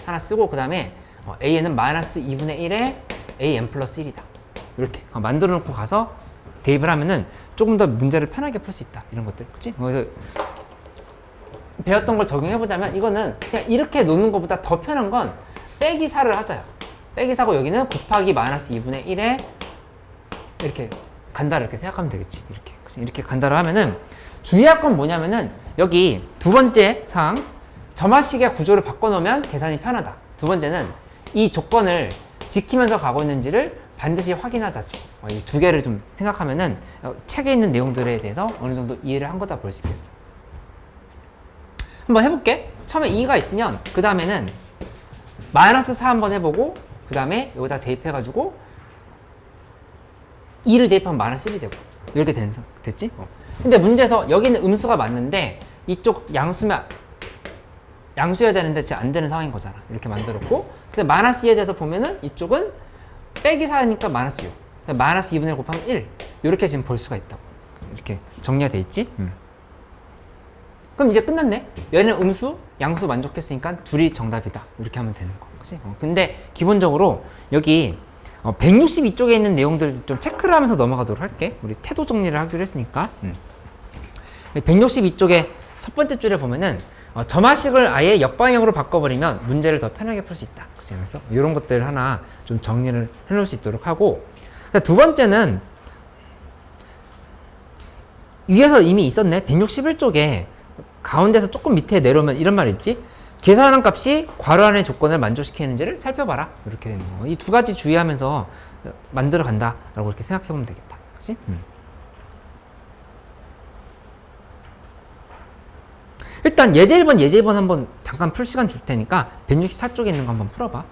하나 쓰고 그 다음에 an은 마이너스 2분의 1에 an 플러스 1이다. 이렇게 만들어 놓고 가서 대입을 하면은 조금 더 문제를 편하게 풀 수 있다. 이런 것들. 그치? 그래서 배웠던 걸 적용해보자면 이거는 그냥 이렇게 놓는 것보다 더 편한 건 빼기 4를 하자요. 빼기 4고 여기는 곱하기 마이너스 2분의 1에 이렇게 간다를 이렇게 생각하면 되겠지. 이렇게. 이렇게 간다를 하면은 주의할 건 뭐냐면은 여기 두 번째 사항 점화식의 구조를 바꿔놓으면 계산이 편하다. 두 번째는 이 조건을 지키면서 가고 있는지를 반드시 확인하자지. 이 두 개를 좀 생각하면은 책에 있는 내용들에 대해서 어느 정도 이해를 한 거다 볼 수 있겠어. 한번 해볼게. 처음에 2가 있으면 그 다음에는 마이너스 4 한번 해보고 그 다음에 여기다 대입해가지고 2를 대입하면 마이너스 1이 되고 이렇게 됐지? 근데 문제에서 여기는 음수가 맞는데 이쪽 양수여야 되는데 지금 안 되는 상황인 거잖아. 이렇게 만들었고 근데 마이너스 2에 대해서 보면은 이쪽은 빼기 4니까 마이너스 6 마이너스 2분의 1 곱하면 1 이렇게 지금 볼 수가 있다고. 이렇게 정리가 돼 있지? 그럼 이제 끝났네. 얘는 음수, 양수 만족했으니까 둘이 정답이다. 이렇게 하면 되는 거. 그치? 근데 기본적으로 여기 162쪽에 있는 내용들 좀 체크를 하면서 넘어가도록 할게. 우리 태도 정리를 하기로 했으니까. 162쪽에 첫 번째 줄에 보면은 점화식을 아예 역방향으로 바꿔버리면 문제를 더 편하게 풀 수 있다. 그치? 그래서 이런 것들 하나 좀 정리를 해놓을 수 있도록 하고 두 번째는 위에서 이미 있었네. 161쪽에 가운데서 조금 밑에 내려오면 이런 말이 있지. 계산한 값이 괄호 안의 조건을 만족시키는지를 살펴봐라. 이렇게 되는 거. 이 두 가지 주의하면서 만들어 간다라고 이렇게 생각해 보면 되겠다. 그치? 일단 예제 1번, 예제 2번 한번 잠깐 풀 시간 줄 테니까 164쪽에 있는 거 한번 풀어봐.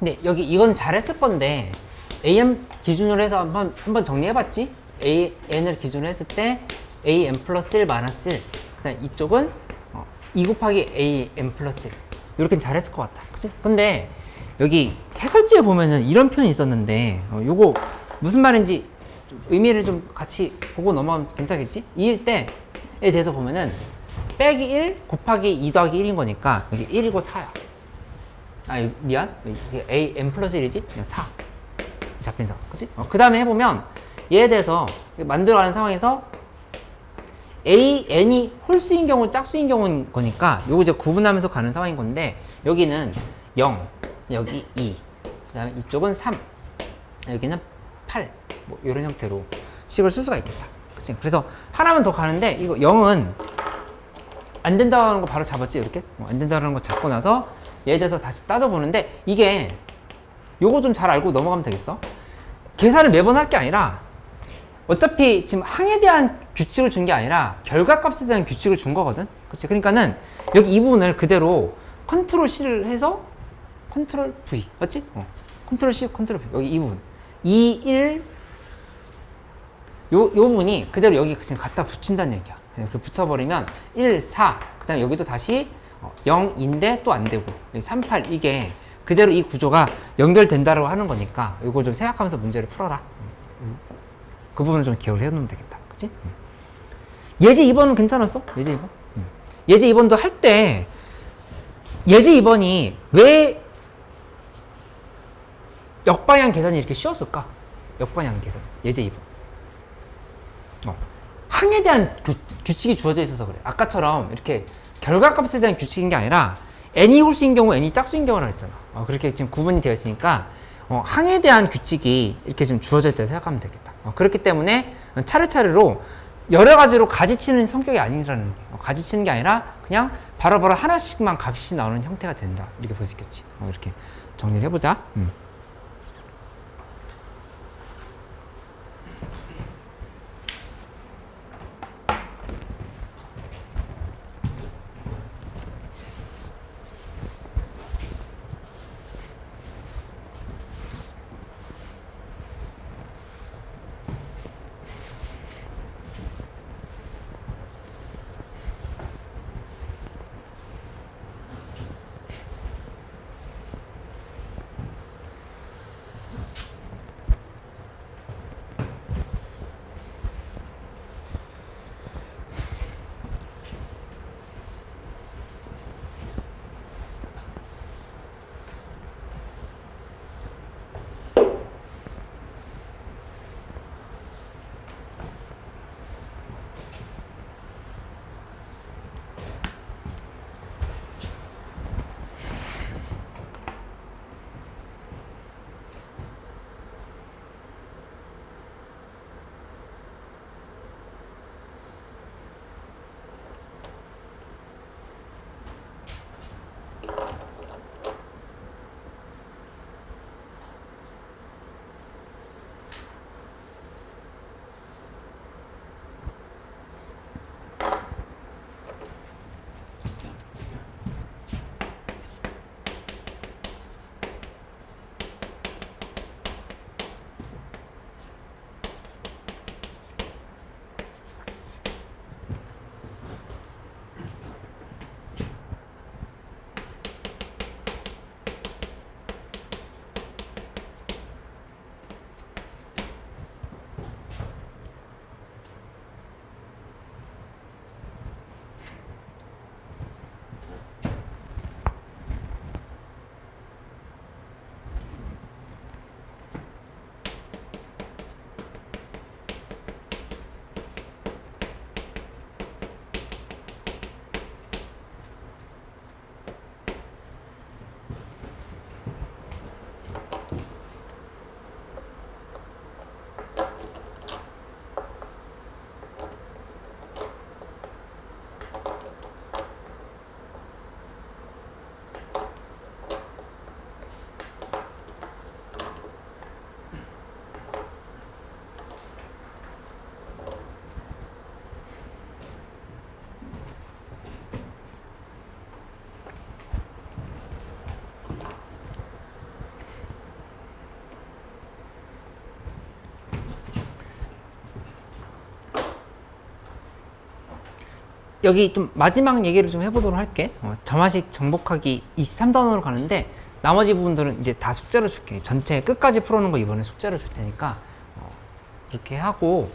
근데 여기 이건 잘했을 건데 am 기준으로 해서 한번 정리해봤지? an을 기준으로 했을 때 am 플러스 1 마이너스 1 그다음 이쪽은 2 곱하기 am 플러스 1 이렇게 잘했을 것 같아 그치? 근데 여기 해설지에 보면은 이런 표현이 있었는데 요거 무슨 말인지 좀 의미를 좀 같이 보고 넘어가면 괜찮겠지? 2일 때에 대해서 보면은 빼기 1 곱하기 2 더하기 1인 거니까 여기 1이고 4야 아 미안 이게 am 플러스 1이지? 그냥 4 잡힌 상황 그치? 그 다음에 해보면 얘에 대해서 만들어가는 상황에서 n이 홀수인 경우 짝수인 경우인 거니까 요거 이제 구분하면서 가는 상황인 건데 여기는 0 여기 2 그 다음에 이쪽은 3 여기는 8 뭐 이런 형태로 식을 쓸 수가 있겠다 그치? 그래서 하나만 더 가는데 이거 0은 안 된다는 거 바로 잡았지 이렇게? 안 된다는 거 잡고 나서 얘에 대해서 다시 따져보는데 이게 요거 좀 잘 알고 넘어가면 되겠어 계산을 매번 할 게 아니라 어차피 지금 항에 대한 규칙을 준 게 아니라 결과값에 대한 규칙을 준 거거든 그치? 그러니까는 여기 이 부분을 그대로 컨트롤 C를 해서 컨트롤 V 맞지? 컨트롤 C 컨트롤 V 여기 이 부분 2, 1 요 부분이 그대로 여기 그냥 갖다 붙인다는 얘기야 그냥 붙여버리면 1, 4 그 다음에 여기도 다시 0인데 또 안 되고 3, 8 이게 그대로 이 구조가 연결된다고 하는 거니까 이거 좀 생각하면서 문제를 풀어라 그 부분을 좀 기억을 해놓으면 되겠다 그치? 예제 2번은 괜찮았어? 예제 2번? 예제 2번도 할 때 예제 2번이 왜 역방향 계산이 이렇게 쉬웠을까? 역방향 계산 예제 2번 항에 대한 규칙이 주어져 있어서 그래 아까처럼 이렇게 결과값에 대한 규칙인 게 아니라 n이 홀수인 경우 n이 짝수인 경우라 했잖아 그렇게 지금 구분이 되어 있으니까 항에 대한 규칙이 이렇게 좀 주어져 있다고 생각하면 되겠다 그렇기 때문에 차례차례로 여러 가지로 가지치는 성격이 아니라는 게 가지치는 게 아니라 그냥 바로바로 하나씩만 값이 나오는 형태가 된다 이렇게 볼 수 있겠지 이렇게 정리를 해보자 여기 좀 마지막 얘기를 좀 해보도록 할게. 점화식 정복하기 23단원으로 가는데 나머지 부분들은 이제 다 숙제로 줄게. 전체 끝까지 풀어놓은 거 이번에 숙제로 줄 테니까 이렇게 하고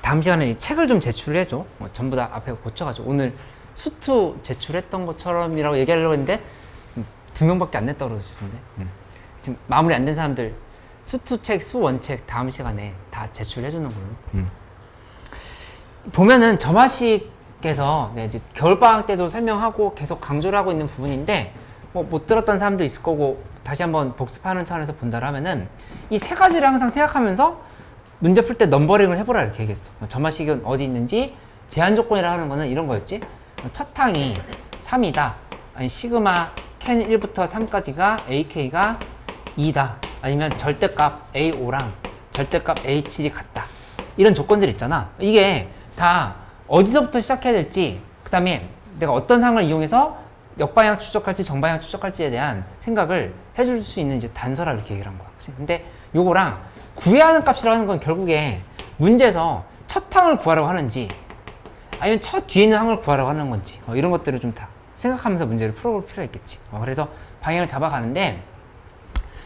다음 시간에 이 책을 좀 제출해줘. 전부 다 앞에 고쳐가지고 오늘 수투 제출했던 것처럼이라고 얘기하려고 했는데 2명밖에 안 냈다고 그러시던데 지금 마무리 안 된 사람들 수투 책, 수원책 다음 시간에 다 제출해주는 걸로. 보면은 점화식에서 이제 겨울방학 때도 설명하고 계속 강조를 하고 있는 부분인데 뭐 못 들었던 사람도 있을 거고 다시 한번 복습하는 차원에서 본다라 하면은 이 세 가지를 항상 생각하면서 문제 풀 때 넘버링을 해보라 이렇게 얘기했어. 점화식은 어디 있는지 제한 조건이라 하는 거는 이런 거였지. 첫 항이 3이다. 아니 시그마 캔 1부터 3까지가 AK가 2다. 아니면 절대값 A5랑 절대값 A7이 같다. 이런 조건들 있잖아. 이게 다 어디서부터 시작해야 될지, 그 다음에 내가 어떤 항을 이용해서 역방향 추적할지 정방향 추적할지에 대한 생각을 해줄 수 있는 이제 단서라 이렇게 얘기를 한 거야. 그치? 근데 요거랑 구해야 하는 값이라고 하는 건 결국에 문제에서 첫 항을 구하라고 하는지 아니면 첫 뒤에 있는 항을 구하라고 하는 건지 이런 것들을 좀 다 생각하면서 문제를 풀어볼 필요가 있겠지. 그래서 방향을 잡아가는데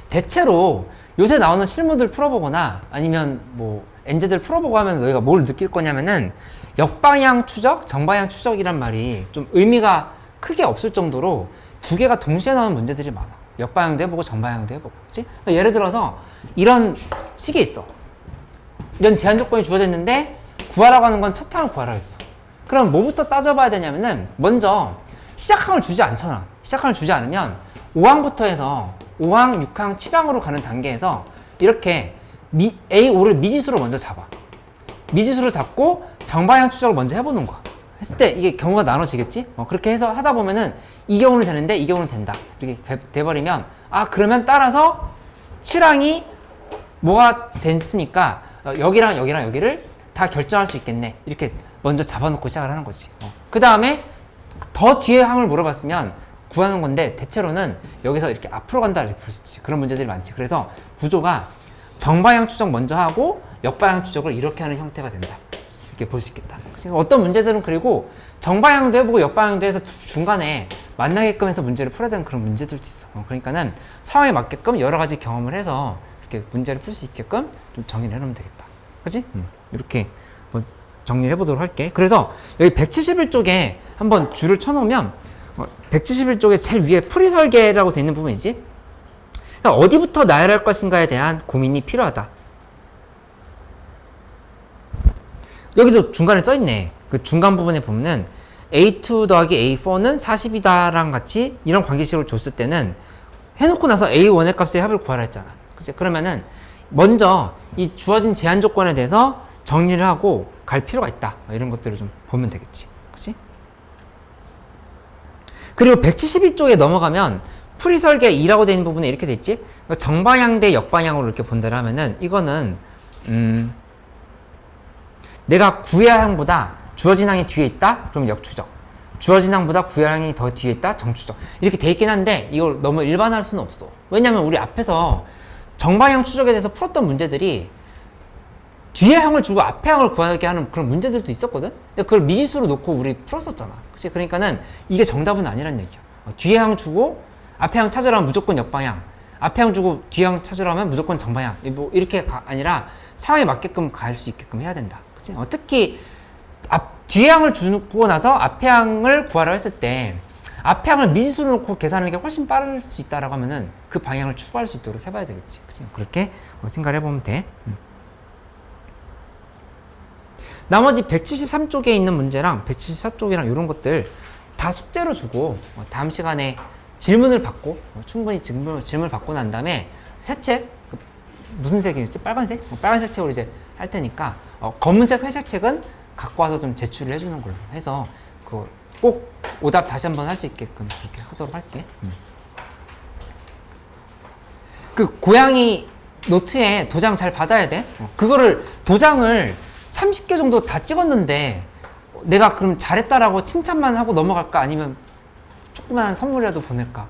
대체로 요새 나오는 실무들 풀어보거나 아니면 뭐 엔제들 풀어보고 하면 너희가 뭘 느낄 거냐면은 역방향 추적, 정방향 추적이란 말이 좀 의미가 크게 없을 정도로 두 개가 동시에 나오는 문제들이 많아. 역방향도 해보고 정방향도 해보고. 그치? 예를 들어서 이런 식이 있어. 이런 제한 조건이 주어졌는데 구하라고 하는 건 첫 항을 구하라고 했어. 그럼 뭐부터 따져봐야 되냐면은 먼저 시작항을 주지 않잖아. 시작항을 주지 않으면 5항부터 해서 5항, 6항, 7항으로 가는 단계에서 이렇게 A5를 미지수로 먼저 잡아. 미지수로 잡고 정방향 추적을 먼저 해보는 거야. 했을 때 이게 경우가 나눠지겠지? 그렇게 해서 하다 보면은 이 경우는 되는데 이 경우는 된다. 이렇게 돼버리면 그러면 따라서 7항이 뭐가 됐으니까 여기랑 여기랑 여기를 다 결정할 수 있겠네. 이렇게 먼저 잡아놓고 시작을 하는 거지. 그 다음에 더 뒤에 항을 물어봤으면 구하는 건데 대체로는 여기서 이렇게 앞으로 간다 이렇게 볼 수 있지. 그런 문제들이 많지. 그래서 구조가 정방향 추적 먼저 하고 역방향 추적을 이렇게 하는 형태가 된다. 이렇게 볼 수 있겠다. 어떤 문제들은 그리고 정방향도 해보고 역방향도 해서 중간에 만나게끔 해서 문제를 풀어야 되는 그런 문제들도 있어. 그러니까는 상황에 맞게끔 여러 가지 경험을 해서 이렇게 문제를 풀 수 있게끔 좀 정리를 해놓으면 되겠다. 그치? 이렇게 한번 정리를 해보도록 할게. 그래서 여기 171쪽에 한번 줄을 쳐놓으면 171쪽에 제일 위에 풀이 설계라고 되어 있는 부분이지. 그러니까 어디부터 나열할 것인가에 대한 고민이 필요하다. 여기도 중간에 써있네. 그 중간 부분에 보면은 A2 더하기 A4는 40이다 랑 같이 이런 관계식을 줬을 때는 해놓고 나서 A1의 값의 합을 구하라 했잖아. 그치? 그러면은 먼저 이 주어진 제한 조건에 대해서 정리를 하고 갈 필요가 있다. 이런 것들을 좀 보면 되겠지. 그치? 그리고 172쪽에 넘어가면 풀이 설계 2라고 되어 있는 부분에 이렇게 돼 있지? 정방향 대 역방향으로 이렇게 본다라 하면은 이거는 내가 구해야 할 항보다 주어진 항이 뒤에 있다? 그럼 역추적. 주어진 항보다 구해야 할 항이 더 뒤에 있다? 정추적. 이렇게 돼 있긴 한데 이걸 너무 일반화할 수는 없어. 왜냐면 우리 앞에서 정방향 추적에 대해서 풀었던 문제들이 뒤에 항을 주고 앞에 항을 구하게 하는 그런 문제들도 있었거든? 근데 그걸 미지수로 놓고 우리 풀었었잖아. 그치? 그러니까는 이게 정답은 아니란 얘기야. 뒤에 항 주고 앞에 항 찾으라면 무조건 역방향. 앞에 항 주고 뒤에 항 찾으라면 무조건 정방향. 뭐 이렇게 아니라 상황에 맞게끔 갈 수 있게끔 해야 된다. 그치? 특히 뒤에 항을 주고 나서 앞에 항을 구하라고 했을 때 앞에 항을 미지수로 놓고 계산하는 게 훨씬 빠를 수 있다라고 하면은 그 방향을 추구할 수 있도록 해봐야 되겠지. 그치? 그렇게 생각을 해보면 돼. 나머지 173쪽에 있는 문제랑 174쪽이랑 이런 것들 다 숙제로 주고 다음 시간에 질문을 받고 충분히 질문을 받고 난 다음에 새 책 무슨 색이었지? 빨간색? 빨간색 책으로 이제 할 테니까 검은색, 회색 책은 갖고 와서 좀 제출을 해주는 걸로 해서 꼭 오답 다시 한번 할 수 있게끔 그렇게 하도록 할게. 그 고양이 노트에 도장 잘 받아야 돼. 그거를 도장을 30개 정도 다 찍었는데 내가 그럼 잘했다라고 칭찬만 하고 넘어갈까? 아니면 조그만한 선물이라도 보낼까?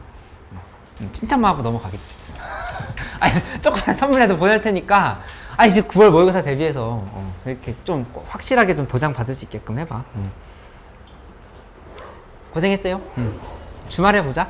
칭찬만 하고 넘어가겠지. 아니, 조그만한 선물이라도 보낼 테니까 아, 이제 9월 모의고사 대비해서 이렇게 좀 확실하게 좀 도장 받을 수 있게끔 해봐. 고생했어요. 주말에 보자.